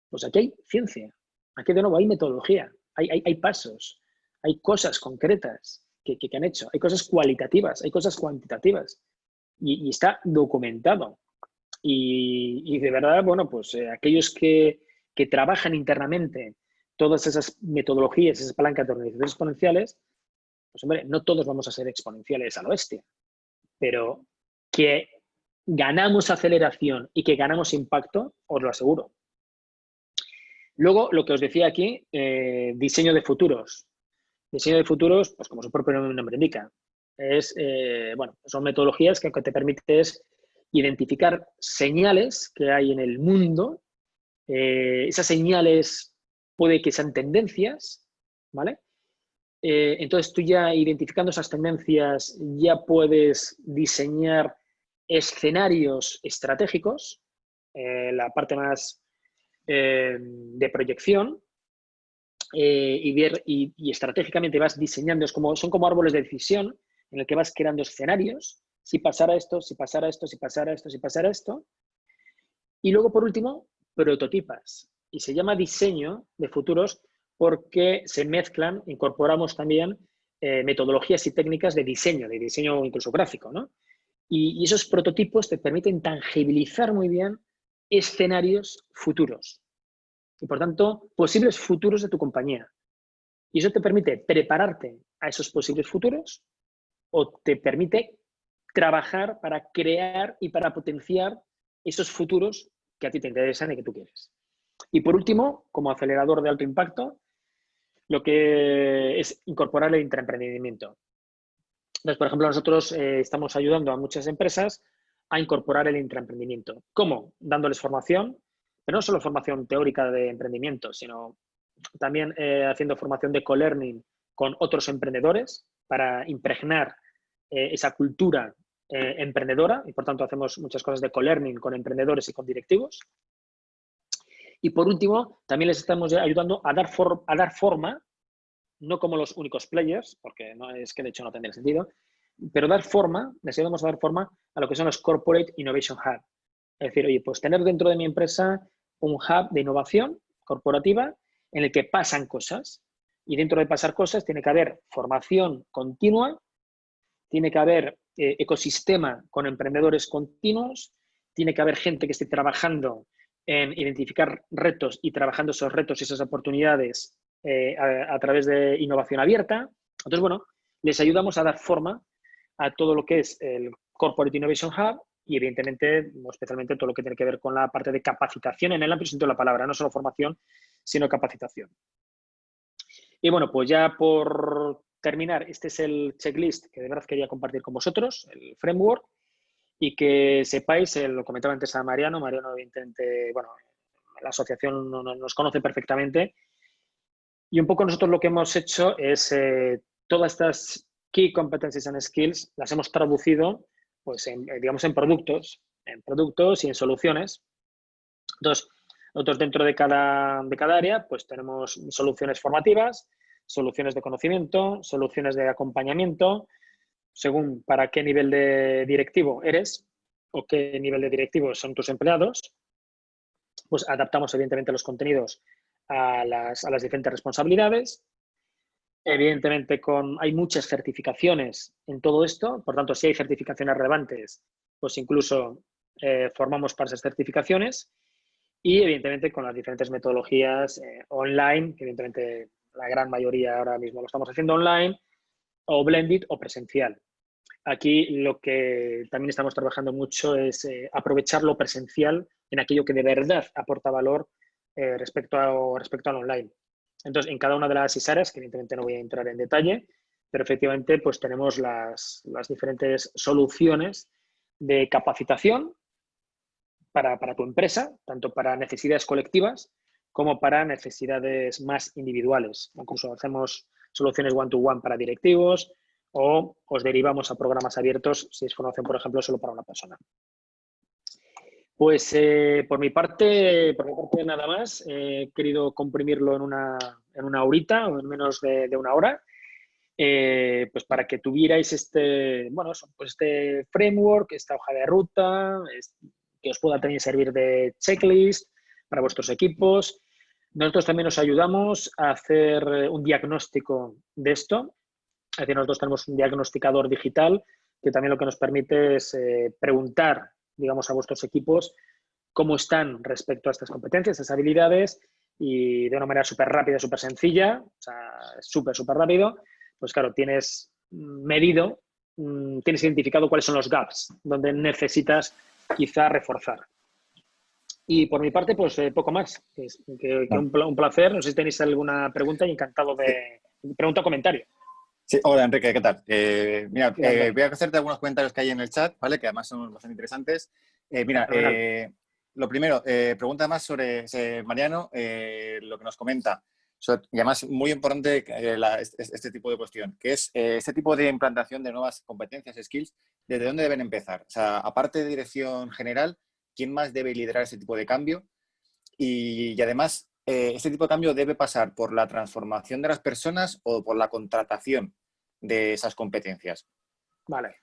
Pues aquí hay ciencia, aquí de nuevo hay metodología, hay pasos, hay cosas concretas que han hecho, hay cosas cualitativas, hay cosas cuantitativas y está documentado. Y de verdad, bueno, pues aquellos que trabajan internamente todas esas metodologías, esas palancas de organizaciones exponenciales, pues hombre, no todos vamos a ser exponenciales a lo bestia, pero que ganamos aceleración y que ganamos impacto, os lo aseguro. Luego, lo que os decía aquí, diseño de futuros. Diseño de futuros, pues como su propio nombre indica, bueno, son metodologías que lo que te permite es identificar señales que hay en el mundo. Esas señales puede que sean tendencias, ¿vale? Entonces tú ya identificando esas tendencias ya puedes diseñar escenarios estratégicos, la parte más de proyección, y estratégicamente vas diseñando, son como árboles de decisión en el que vas creando escenarios, si pasara esto, si pasara esto, si pasara esto, si pasara esto. Y luego, por último, prototipas. Y se llama diseño de futuros porque se mezclan, incorporamos también metodologías y técnicas de diseño incluso gráfico, ¿no? Y esos prototipos te permiten tangibilizar muy bien escenarios futuros y, por tanto, posibles futuros de tu compañía. Y eso te permite prepararte a esos posibles futuros o te permite trabajar para crear y para potenciar esos futuros que a ti te interesan y que tú quieres. Y por último, como acelerador de alto impacto, lo que es incorporar el intraemprendimiento. Entonces, por ejemplo, nosotros estamos ayudando a muchas empresas a incorporar el intraemprendimiento. ¿Cómo? Dándoles formación, pero no solo formación teórica de emprendimiento, sino también haciendo formación de co-learning con otros emprendedores para impregnar esa cultura emprendedora y, por tanto, hacemos muchas cosas de co-learning con emprendedores y con directivos. Y, por último, también les estamos ayudando a dar forma, no como los únicos players, porque no es que de hecho no tendría sentido, pero les ayudamos a dar forma a lo que son los Corporate Innovation Hub. Es decir, oye, pues tener dentro de mi empresa un hub de innovación corporativa en el que pasan cosas. Y dentro de pasar cosas tiene que haber formación continua, tiene que haber ecosistema con emprendedores continuos, tiene que haber gente que esté trabajando en identificar retos y trabajando esos retos y esas oportunidades a través de innovación abierta. Entonces, bueno, les ayudamos a dar forma a todo lo que es el Corporate Innovation Hub y, evidentemente, especialmente todo lo que tiene que ver con la parte de capacitación en el amplio sentido de la palabra, no solo formación, sino capacitación. Y bueno, pues ya por terminar, este es el checklist que de verdad quería compartir con vosotros, el framework, y que sepáis, lo comentaba antes a Mariano, evidentemente, bueno, la asociación nos conoce perfectamente, y un poco nosotros lo que hemos hecho es todas estas key competencies and skills las hemos traducido, pues, digamos, en productos y en soluciones. Entonces, nosotros dentro de cada área, pues tenemos soluciones formativas, soluciones de conocimiento, soluciones de acompañamiento, según para qué nivel de directivo eres o qué nivel de directivo son tus empleados, pues adaptamos evidentemente los contenidos a las diferentes responsabilidades. Evidentemente, hay muchas certificaciones en todo esto, por tanto, si hay certificaciones relevantes, pues incluso formamos para esas certificaciones y, evidentemente, con las diferentes metodologías online, que evidentemente la gran mayoría ahora mismo lo estamos haciendo online, o blended o presencial. Aquí lo que también estamos trabajando mucho es aprovechar lo presencial en aquello que de verdad aporta valor respecto al online. Entonces, en cada una de las 6 áreas, que evidentemente no voy a entrar en detalle, pero efectivamente pues tenemos las diferentes soluciones de capacitación para tu empresa, tanto para necesidades colectivas como para necesidades más individuales. Incluso hacemos soluciones one-to-one para directivos o os derivamos a programas abiertos si es formación, por ejemplo, solo para una persona. Pues por mi parte nada más. He querido comprimirlo en una horita o en menos de una hora, pues para que tuvierais este framework, esta hoja de ruta, que os pueda también servir de checklist para vuestros equipos. Nosotros también os ayudamos a hacer un diagnóstico de esto. Es decir, nosotros tenemos un diagnosticador digital que también lo que nos permite es preguntar, digamos, a vuestros equipos cómo están respecto a estas competencias, estas habilidades, y de una manera súper rápida, súper sencilla, o sea, súper rápido, pues claro, tienes medido, tienes identificado cuáles son los gaps donde necesitas quizá reforzar. Y por mi parte, pues poco más. Un placer. No sé si tenéis alguna pregunta y encantado de pregunta o comentario. Sí, hola Enrique, ¿qué tal? Mira, voy a hacerte algunos comentarios que hay en el chat, ¿vale? Que además son bastante interesantes. Lo primero, pregunta más sobre Mariano, lo que nos comenta. Y además, muy importante este tipo de cuestión, que es este tipo de implantación de nuevas competencias, skills, ¿desde dónde deben empezar? O sea, aparte de dirección general, ¿quién más debe liderar ese tipo de cambio? Y además, ¿este tipo de cambio debe pasar por la transformación de las personas o por la contratación de esas competencias? Vale.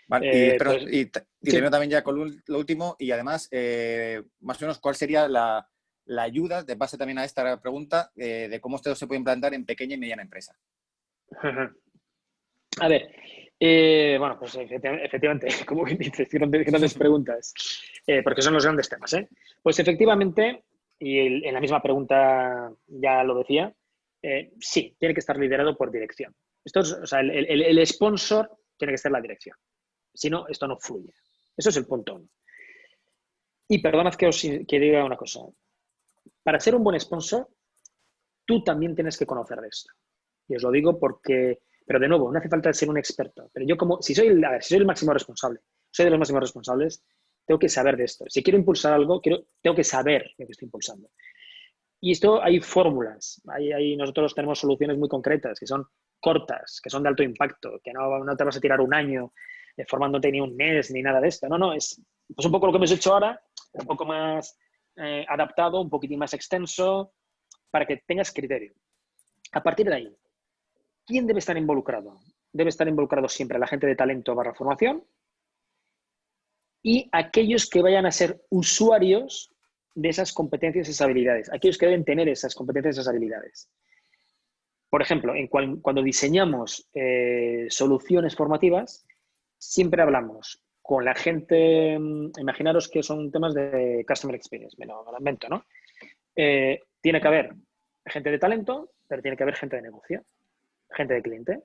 Vale, pues, y termino también ya con lo último, y además, más o menos, ¿cuál sería la ayuda, de base también a esta pregunta, de cómo esto se puede implantar en pequeña y mediana empresa? A ver, bueno, pues efectivamente, como bien dices, grandes preguntas, porque son los grandes temas, ¿eh? Pues efectivamente, y en la misma pregunta ya lo decía, sí, tiene que estar liderado por dirección. Esto es, o sea, el sponsor tiene que ser la dirección. Si no, esto no fluye. Eso es el punto 1. Y perdonad que diga una cosa. Para ser un buen sponsor, tú también tienes que conocer de esto. Y os lo digo porque, pero de nuevo, no hace falta ser un experto. Pero yo si soy el máximo responsable, soy de los máximos responsables, tengo que saber de esto. Si quiero impulsar algo, tengo que saber lo que estoy impulsando. Y esto hay fórmulas. Nosotros tenemos soluciones muy concretas, que son cortas, que son de alto impacto, que no te vas a tirar un año formándote ni un mes ni nada de esto. No, es pues un poco lo que hemos hecho ahora, un poco más adaptado, un poquitín más extenso, para que tengas criterio. A partir de ahí, ¿quién debe estar involucrado? Debe estar involucrado siempre la gente de talento / formación y aquellos que vayan a ser usuarios de esas competencias y esas habilidades, aquellos que deben tener esas competencias y esas habilidades. Por ejemplo, cuando diseñamos soluciones formativas, siempre hablamos con la gente, imaginaros que son temas de Customer Experience, me lo invento, ¿no? Tiene que haber gente de talento, pero tiene que haber gente de negocio, gente de cliente.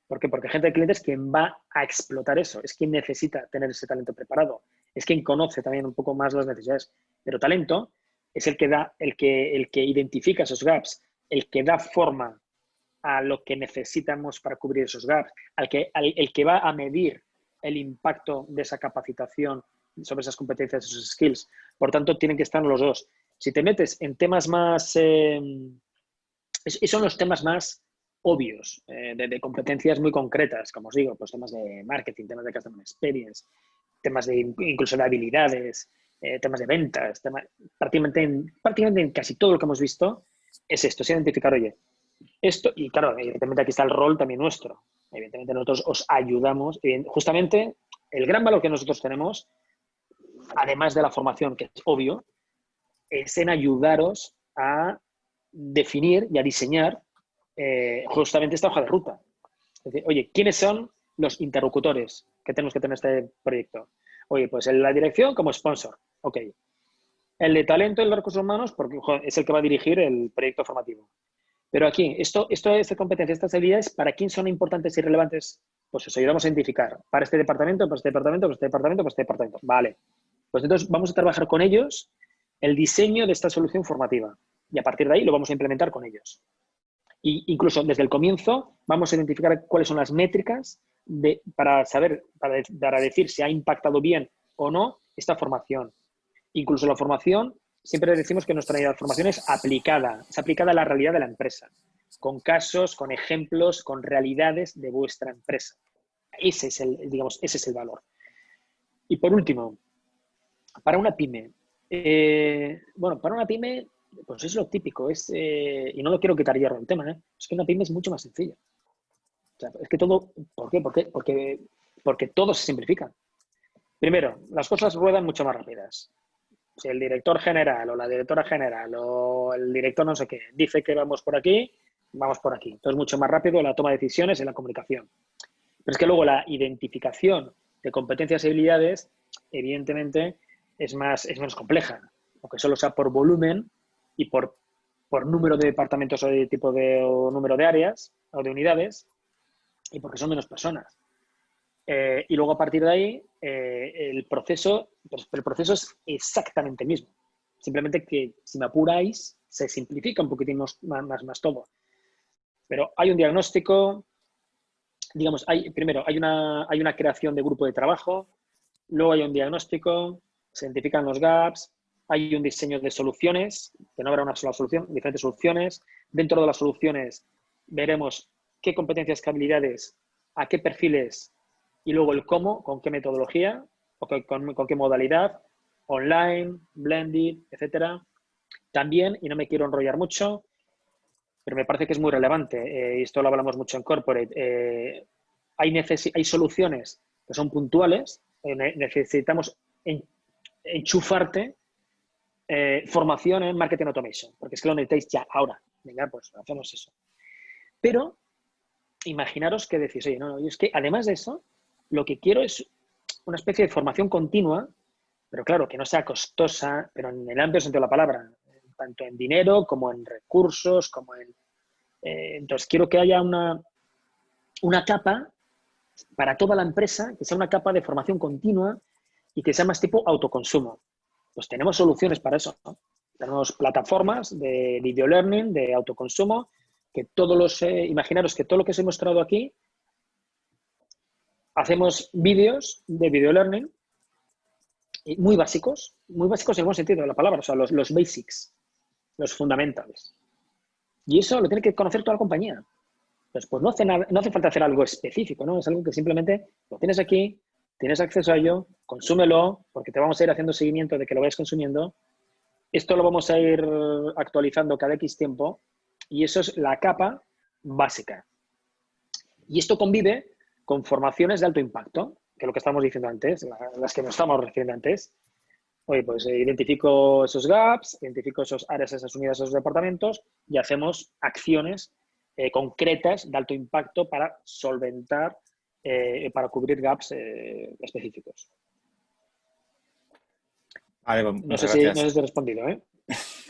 ¿Por qué? Porque gente de cliente es quien va a explotar eso, es quien necesita tener ese talento preparado, es quien conoce también un poco más las necesidades. Pero talento es el que identifica esos gaps, el que da forma a lo que necesitamos para cubrir esos gaps, el que va a medir el impacto de esa capacitación sobre esas competencias, esos skills. Por tanto, tienen que estar los dos. Si te metes en temas más... son los temas más obvios, de competencias muy concretas, como os digo, pues temas de marketing, temas de customer experience, temas de incluso de habilidades, temas de ventas, prácticamente en casi todo lo que hemos visto es esto, es identificar, oye, Esto, y claro, evidentemente aquí está el rol también nuestro. Evidentemente nosotros os ayudamos. Justamente el gran valor que nosotros tenemos, además de la formación, que es obvio, es en ayudaros a definir y a diseñar justamente esta hoja de ruta. Es decir, oye, ¿quiénes son los interlocutores que tenemos que tener en este proyecto? Oye, pues en la dirección como sponsor. Ok. El de talento y los recursos humanos, porque es el que va a dirigir el proyecto formativo. Pero aquí, esta competencia, estas habilidades, ¿para quién son importantes y relevantes? Pues os ayudamos a identificar. Para este departamento, para este departamento, para este departamento, para este departamento. Vale. Pues entonces vamos a trabajar con ellos el diseño de esta solución formativa. Y a partir de ahí lo vamos a implementar con ellos. Y incluso desde el comienzo vamos a identificar cuáles son las métricas para saber, para decir si ha impactado bien o no esta formación. Incluso la formación, siempre decimos que nuestra formación es aplicada a la realidad de la empresa, con casos, con ejemplos, con realidades de vuestra empresa. Ese es el valor. Y por último, para una pyme, para una pyme, pues es lo típico, y no lo quiero quitar hierro al tema, es que una pyme es mucho más sencilla. O sea, es que todo, ¿por qué? Porque todo se simplifica. Primero, las cosas ruedan mucho más rápidas. Si el director general o la directora general o el director no sé qué dice que vamos por aquí, vamos por aquí. Entonces, mucho más rápido la toma de decisiones y la comunicación. Pero es que luego la identificación de competencias y habilidades, evidentemente, es menos compleja, aunque solo sea por volumen y por número de departamentos o de tipo o número de áreas o de unidades, y porque son menos personas. Y luego a partir de ahí, el proceso es exactamente el mismo. Simplemente que, si me apuráis, se simplifica un poquitín más todo. Pero hay un diagnóstico, digamos, primero hay una creación de grupo de trabajo, luego hay un diagnóstico, se identifican los gaps, hay un diseño de soluciones, que no habrá una sola solución, diferentes soluciones. Dentro de las soluciones veremos qué competencias, qué habilidades, a qué perfiles y luego el cómo, con qué metodología, o con qué modalidad, online, blended, etcétera. También, y no me quiero enrollar mucho, pero me parece que es muy relevante, y esto lo hablamos mucho en Corporate, hay soluciones que son puntuales, necesitamos enchufarte formación en Marketing Automation, porque es que lo necesitáis ya, ahora. Venga, pues hacemos eso. Pero imaginaros que decís, oye, no, es que además de eso, lo que quiero es una especie de formación continua, pero claro, que no sea costosa, pero en el amplio sentido de la palabra, tanto en dinero como en recursos, como en... entonces, quiero que haya una capa para toda la empresa, que sea una capa de formación continua y que sea más tipo autoconsumo. Pues tenemos soluciones para eso, ¿no? Tenemos plataformas de video learning, de autoconsumo, que imaginaros que todo lo que os he mostrado aquí, hacemos vídeos de video learning muy básicos en el buen sentido de la palabra, o sea, los basics, los fundamentales. Y eso lo tiene que conocer toda la compañía. Entonces, pues no hace falta hacer algo específico, ¿no? Es algo que simplemente lo tienes aquí, tienes acceso a ello, consúmelo, porque te vamos a ir haciendo seguimiento de que lo vayas consumiendo. Esto lo vamos a ir actualizando cada X tiempo y eso es la capa básica. Y esto convive con formaciones de alto impacto, que es lo que estamos diciendo antes, las que nos estamos refiriendo antes. Oye, pues identifico esos gaps, identifico esas áreas, esas unidades, esos departamentos y hacemos acciones concretas de alto impacto para solventar, para cubrir gaps específicos. Vale, pues, No sé muchas si gracias. te he respondido, ¿eh?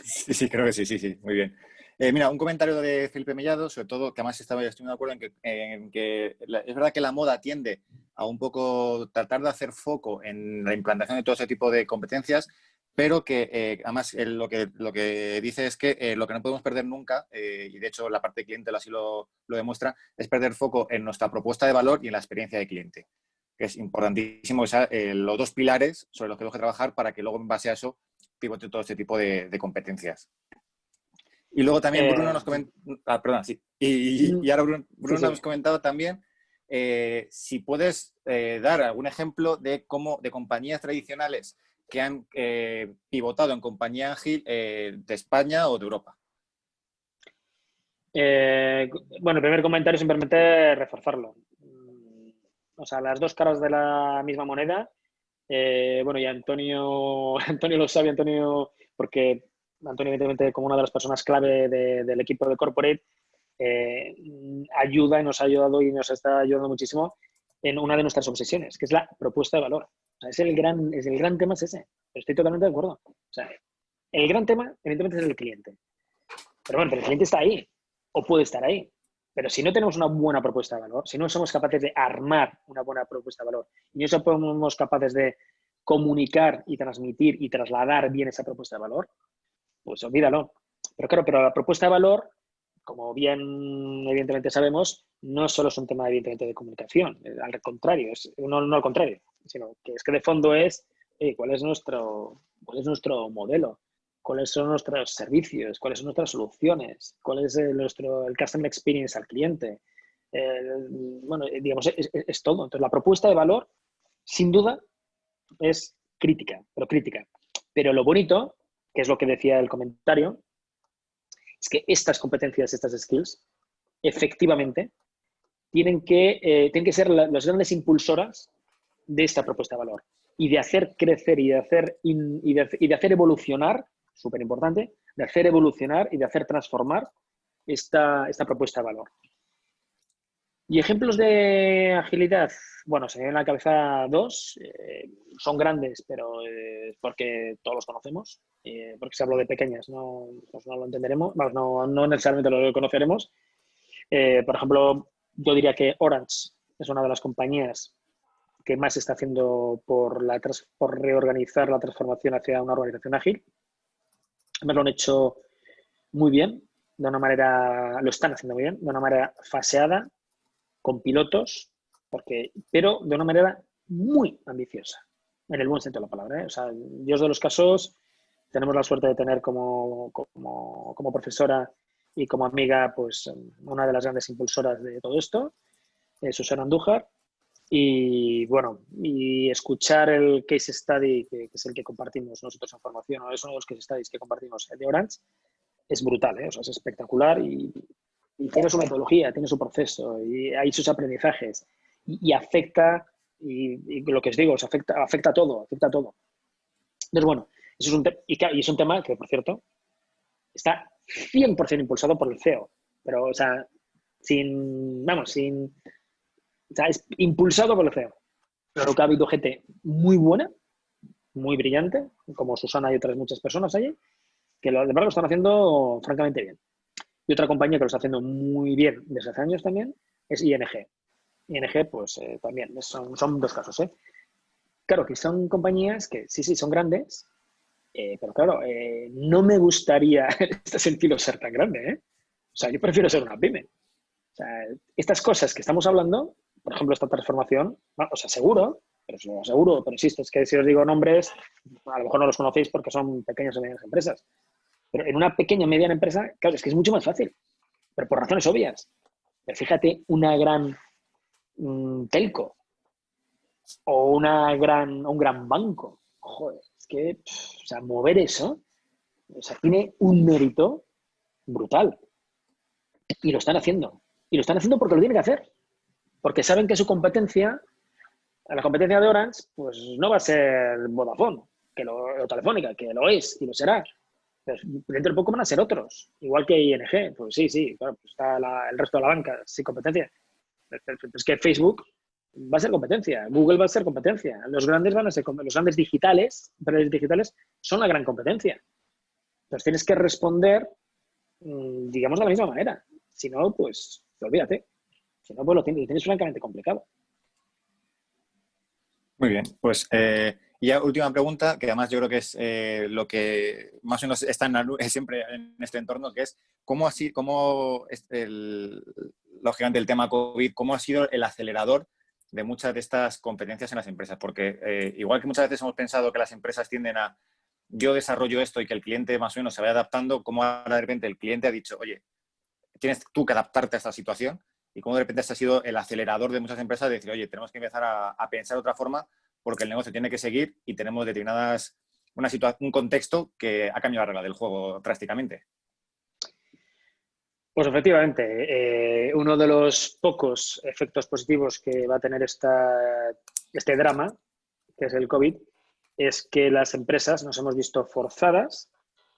Sí, creo que sí, muy bien. Mira, un comentario de Felipe Mellado, sobre todo, que además estoy muy de acuerdo en que es verdad que la moda tiende a un poco tratar de hacer foco en la implantación de todo ese tipo de competencias, pero que además lo que dice es que lo que no podemos perder nunca, y de hecho la parte de cliente así lo demuestra, es perder foco en nuestra propuesta de valor y en la experiencia de cliente, que es importantísimo, los dos pilares sobre los que tenemos que trabajar para que luego en base a eso pivote todo este tipo de competencias. Y luego también Bruno nos comentó, perdón, sí. Y ahora Bruno sí. nos ha comentado también si puedes dar algún ejemplo de compañías tradicionales que han pivotado en compañía ágil de España o de Europa. Bueno, el primer comentario simplemente reforzarlo. O sea, las dos caras de la misma moneda. Bueno, y Antonio, Antonio lo sabe, Antonio, porque Antonio, evidentemente, como una de las personas clave del equipo de Corporate, ayuda y nos ha ayudado y nos está ayudando muchísimo en una de nuestras obsesiones, que es la propuesta de valor. O sea, es el gran tema es ese. Estoy totalmente de acuerdo. O sea, el gran tema, evidentemente, es el cliente. Pero bueno, pero el cliente está ahí, o puede estar ahí. Pero si no tenemos una buena propuesta de valor, si no somos capaces de armar una buena propuesta de valor, y no somos capaces de comunicar y transmitir y trasladar bien esa propuesta de valor, pues olvídalo. Pero claro, pero la propuesta de valor, como bien evidentemente sabemos, no solo es un tema evidentemente de comunicación, al contrario, no al contrario, sino que es que de fondo es cuál es nuestro modelo, cuáles son nuestros servicios, cuáles son nuestras soluciones, cuál es el customer experience al cliente. Bueno, digamos, es todo. Entonces, la propuesta de valor, sin duda, es crítica, pero crítica. Pero lo bonito, que es lo que decía el comentario, es que estas competencias, estas skills, efectivamente, tienen que ser las grandes impulsoras de esta propuesta de valor y de hacer crecer y de hacer evolucionar, súper importante, de hacer evolucionar y de hacer transformar esta propuesta de valor. Y ejemplos de agilidad, bueno, se me vienen a la cabeza dos, son grandes, pero porque todos los conocemos, porque si hablo de pequeñas no, pues no lo entenderemos, no necesariamente lo conoceremos. Por ejemplo, yo diría que Orange es una de las compañías que más está haciendo por reorganizar la transformación hacia una organización ágil. Me lo han hecho muy bien, de una manera, lo están haciendo muy bien, de una manera faseada, con pilotos, pero de una manera muy ambiciosa, en el buen sentido de la palabra. O sea, Dios de los casos, tenemos la suerte de tener como profesora y como amiga, pues una de las grandes impulsoras de todo esto, Susana Andújar, y bueno, y escuchar el case study, que es el que compartimos nosotros en formación, o es uno de los case studies que compartimos de Orange, es brutal, o sea, es espectacular y tiene su metodología, tiene su proceso y hay sus aprendizajes y afecta, y lo que os digo, afecta a todo, afecta a todo. Entonces, bueno, eso es un tema que, por cierto, está 100% impulsado por el CEO, pero, o sea, o sea, es impulsado por el CEO. Claro que ha habido gente muy buena, muy brillante, como Susana y otras muchas personas allí, que de verdad lo están haciendo francamente bien. Y otra compañía que lo está haciendo muy bien desde hace años también es ING. ING, pues también, son dos casos. Claro que son compañías que sí, son grandes, pero claro, no me gustaría en este sentido ser tan grande. O sea, yo prefiero ser una pyme. O sea, estas cosas que estamos hablando, por ejemplo, esta transformación, o sea, seguro, pero insisto, es que si os digo nombres, a lo mejor no los conocéis porque son pequeñas o medianas empresas. Pero en una pequeña o mediana empresa, claro, es que es mucho más fácil, pero por razones obvias. Pero fíjate, una gran telco o un gran banco. Joder, es que, o sea, mover eso, o sea, tiene un mérito brutal. Y lo están haciendo. Y lo están haciendo porque lo tienen que hacer. Porque saben que su competencia, la competencia de Orange, pues no va a ser Vodafone, o Telefónica, que lo es y lo será. Pero dentro de poco van a ser otros, igual que ING. Pues sí, claro, pues está el resto de la banca sin competencia. Es que Facebook va a ser competencia, Google va a ser competencia, los grandes van a ser los grandes digitales, empresas digitales son la gran competencia. Entonces tienes que responder, digamos, de la misma manera. Si no, pues olvídate. Si no, pues lo tienes francamente complicado. Muy bien, pues y ya última pregunta, que además yo creo que es lo que más o menos está siempre en este entorno, que es lógicamente el tema COVID, cómo ha sido el acelerador de muchas de estas competencias en las empresas. Porque igual que muchas veces hemos pensado que las empresas tienden a yo desarrollo esto y que el cliente más o menos se vaya adaptando, como ahora de repente el cliente ha dicho, oye, tienes tú que adaptarte a esta situación, y cómo de repente este ha sido el acelerador de muchas empresas de decir, oye, tenemos que empezar a pensar de otra forma porque el negocio tiene que seguir y tenemos determinadas un contexto que ha cambiado la regla del juego drásticamente. Pues efectivamente, uno de los pocos efectos positivos que va a tener este drama, que es el COVID, es que las empresas nos hemos visto forzadas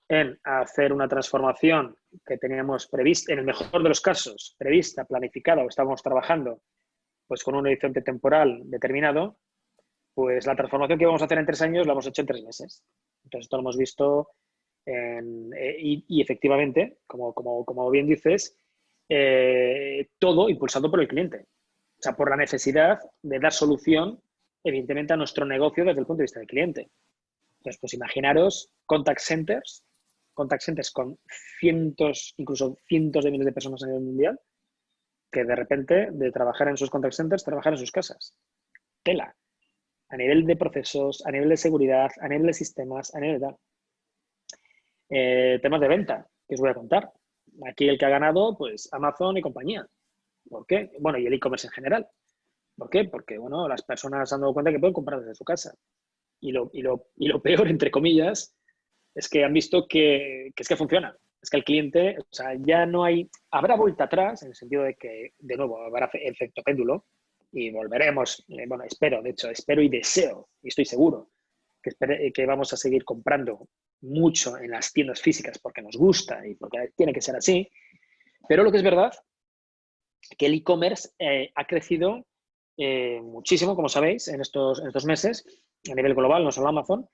en hacer una transformación que teníamos prevista, en el mejor de los casos, prevista, planificada o estábamos trabajando pues con un horizonte temporal determinado, pues la transformación que íbamos a hacer en 3 años la hemos hecho en 3 meses. Entonces, esto lo hemos visto y efectivamente, como bien dices, todo impulsado por el cliente. O sea, por la necesidad de dar solución, evidentemente, a nuestro negocio desde el punto de vista del cliente. Entonces, pues imaginaros contact centers con cientos, incluso cientos de miles de personas a nivel mundial, que de repente, de trabajar en sus contact centers, trabajar en sus casas. Tela. A nivel de procesos, a nivel de seguridad, a nivel de sistemas, a nivel de... temas de venta, que os voy a contar. Aquí el que ha ganado, pues Amazon y compañía. ¿Por qué? Bueno, y el e-commerce en general. ¿Por qué? Porque, bueno, las personas se han dado cuenta que pueden comprar desde su casa. Y lo peor, entre comillas, es que han visto que es que funciona. Es que el cliente, o sea, ya no hay... Habrá vuelta atrás, en el sentido de que, de nuevo, habrá efecto péndulo y volveremos, bueno, espero, de hecho, espero y deseo, y estoy seguro, que vamos a seguir comprando mucho en las tiendas físicas porque nos gusta y porque tiene que ser así. Pero lo que es verdad que el e-commerce ha crecido muchísimo, como sabéis, en estos meses, a nivel global, no solo Amazon,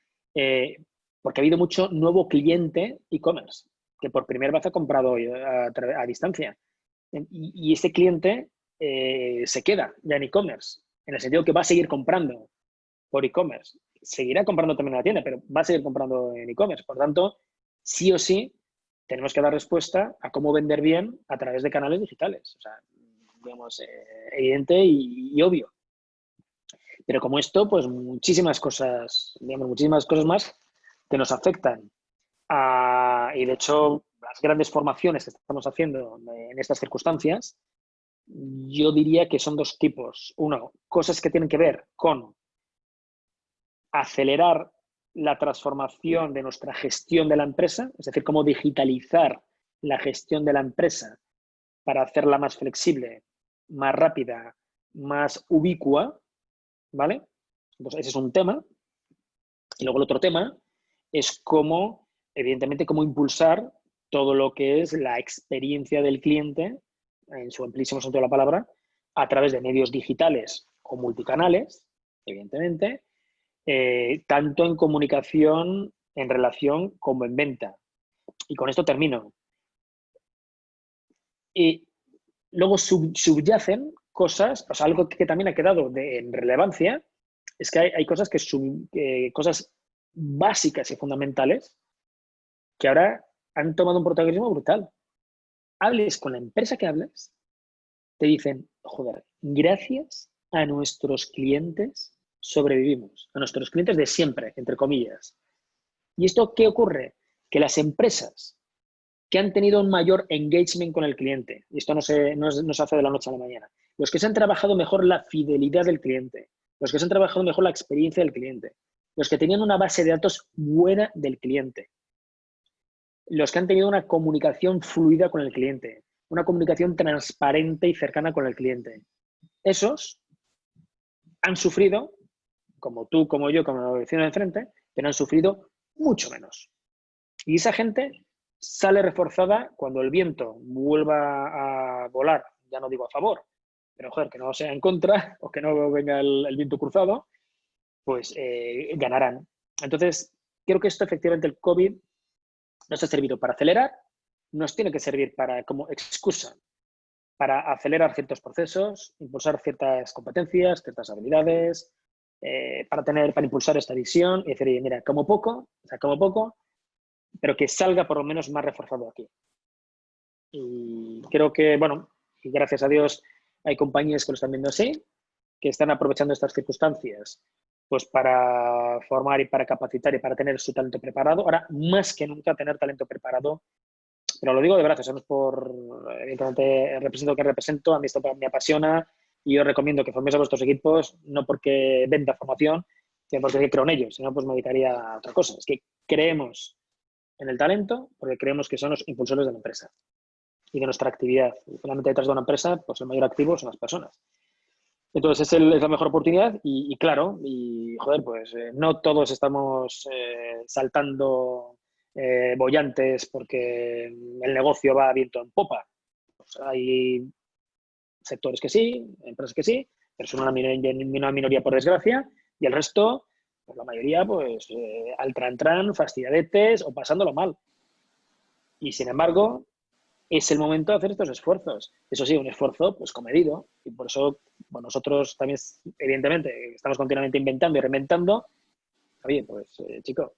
porque ha habido mucho nuevo cliente e-commerce que por primera vez ha comprado a distancia. Y ese cliente se queda ya en e-commerce, en el sentido que va a seguir comprando por e-commerce. Seguirá comprando también en la tienda, pero va a seguir comprando en e-commerce. Por tanto, sí o sí, tenemos que dar respuesta a cómo vender bien a través de canales digitales. O sea, digamos, evidente y obvio. Pero como esto, pues muchísimas cosas, digamos, muchísimas cosas más que nos afectan. Y de hecho, las grandes formaciones que estamos haciendo en estas circunstancias, yo diría que son dos tipos. Uno, cosas que tienen que ver con acelerar la transformación de nuestra gestión de la empresa, es decir, cómo digitalizar la gestión de la empresa para hacerla más flexible, más rápida, más ubicua, ¿vale? Entonces, ese es un tema. Y luego el otro tema es cómo, evidentemente, cómo impulsar todo lo que es la experiencia del cliente, en su amplísimo sentido de la palabra, a través de medios digitales o multicanales, evidentemente, tanto en comunicación, en relación, como en venta. Y con esto termino. Y luego subyacen cosas, o sea, algo que también ha quedado en relevancia, es que hay cosas cosas básicas y fundamentales que ahora han tomado un protagonismo brutal. Hables con la empresa que hables, te dicen, joder, gracias a nuestros clientes sobrevivimos, a nuestros clientes de siempre, entre comillas. ¿Y esto qué ocurre? Que las empresas que han tenido un mayor engagement con el cliente, y esto no se hace de la noche a la mañana, los que se han trabajado mejor la fidelidad del cliente, los que se han trabajado mejor la experiencia del cliente, los que tenían una base de datos buena del cliente, los que han tenido una comunicación fluida con el cliente, una comunicación transparente y cercana con el cliente. Esos han sufrido, como tú, como yo, como la vecina de enfrente, pero han sufrido mucho menos. Y esa gente sale reforzada cuando el viento vuelva a volar, ya no digo a favor, pero joder, que no sea en contra o que no venga el viento cruzado, pues ganarán. Entonces, creo que esto efectivamente el COVID nos ha servido para acelerar, nos tiene que servir como excusa para acelerar ciertos procesos, impulsar ciertas competencias, ciertas habilidades, para impulsar esta visión y decir, mira, como poco, pero que salga por lo menos más reforzado aquí. Y creo que, bueno, y gracias a Dios hay compañías que lo están viendo así, que están aprovechando estas circunstancias pues para formar y para capacitar y para tener su talento preparado. Ahora, más que nunca, tener talento preparado. Pero lo digo de verdad, eso no es por, evidentemente, represento lo que represento, a mí esto me apasiona y yo recomiendo que forméis a vuestros equipos, no porque venda formación, sino porque creo en ellos, si no, pues me dedicaría a otra cosa. Es que creemos en el talento porque creemos que son los impulsores de la empresa. y de nuestra actividad. Finalmente, detrás de una empresa, pues el mayor activo son las personas. Entonces, es la mejor oportunidad y claro, y joder, pues no todos estamos saltando bollantes porque el negocio va viento en popa. Pues hay sectores que sí, empresas que sí, pero son una minoría por desgracia, y el resto, pues la mayoría, pues al tran, fastidiadetes o pasándolo mal. Y sin embargo, es el momento de hacer estos esfuerzos. Eso sí, un esfuerzo pues comedido. Y por eso bueno, nosotros también, evidentemente, estamos continuamente inventando y reinventando. Oye, pues chicos,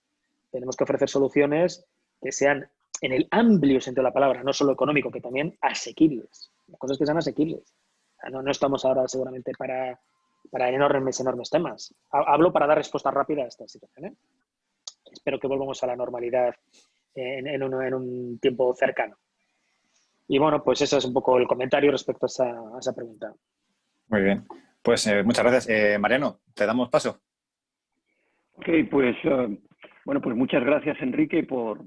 tenemos que ofrecer soluciones que sean, en el amplio sentido de la palabra, no solo económico, que también asequibles. Las cosas que sean asequibles. O sea, no estamos ahora seguramente para enormes temas. Hablo para dar respuesta rápida a esta situación. Espero que volvamos a la normalidad en un tiempo cercano. Y bueno, pues eso es un poco el comentario respecto a esa pregunta. Muy bien. Pues muchas gracias. Mariano, te damos paso. Ok, pues bueno, pues muchas gracias, Enrique, por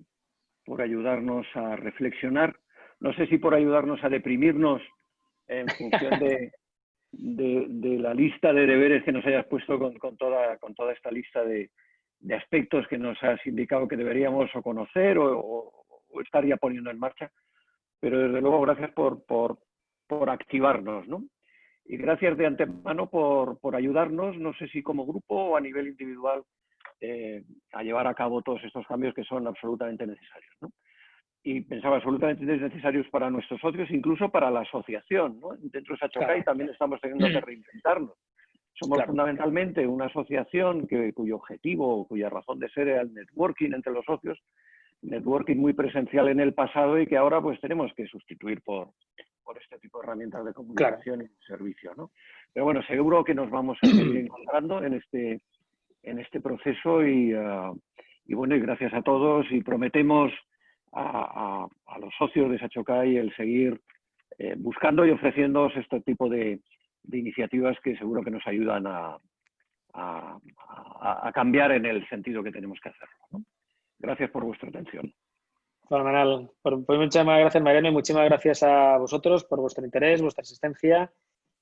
ayudarnos a reflexionar. No sé si por ayudarnos a deprimirnos en función de la lista de deberes que nos hayas puesto con toda esta lista de aspectos que nos has indicado que deberíamos o conocer o estar ya poniendo en marcha. Pero desde luego gracias por activarnos, ¿no? Y gracias de antemano por ayudarnos, no sé si como grupo o a nivel individual, a llevar a cabo todos estos cambios que son absolutamente necesarios, ¿no? Y pensaba absolutamente necesarios para nuestros socios, incluso para la asociación, ¿no? Dentro de Sachokai también estamos teniendo que reinventarnos. Somos fundamentalmente una asociación cuyo objetivo, cuya razón de ser era el networking entre los socios, networking muy presencial en el pasado y que ahora pues tenemos que sustituir por este tipo de herramientas de comunicación y servicio, ¿no? Pero bueno, seguro que nos vamos a seguir encontrando en este proceso y bueno, y gracias a todos y prometemos a los socios de Sachokai el seguir buscando y ofreciéndoos este tipo de iniciativas que seguro que nos ayudan a cambiar en el sentido que tenemos que hacerlo, ¿no? Gracias por vuestra atención. Fenomenal. Pues muchas gracias, Mariano, y muchísimas gracias a vosotros por vuestro interés, vuestra asistencia.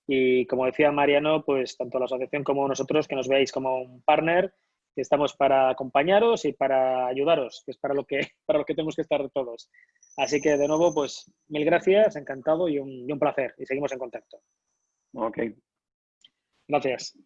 Y como decía Mariano, pues tanto la asociación como nosotros, que nos veáis como un partner, que estamos para acompañaros y para ayudaros, que es para lo que tenemos que estar todos. Así que, de nuevo, pues mil gracias, encantado y un placer. Y seguimos en contacto. Ok. Gracias.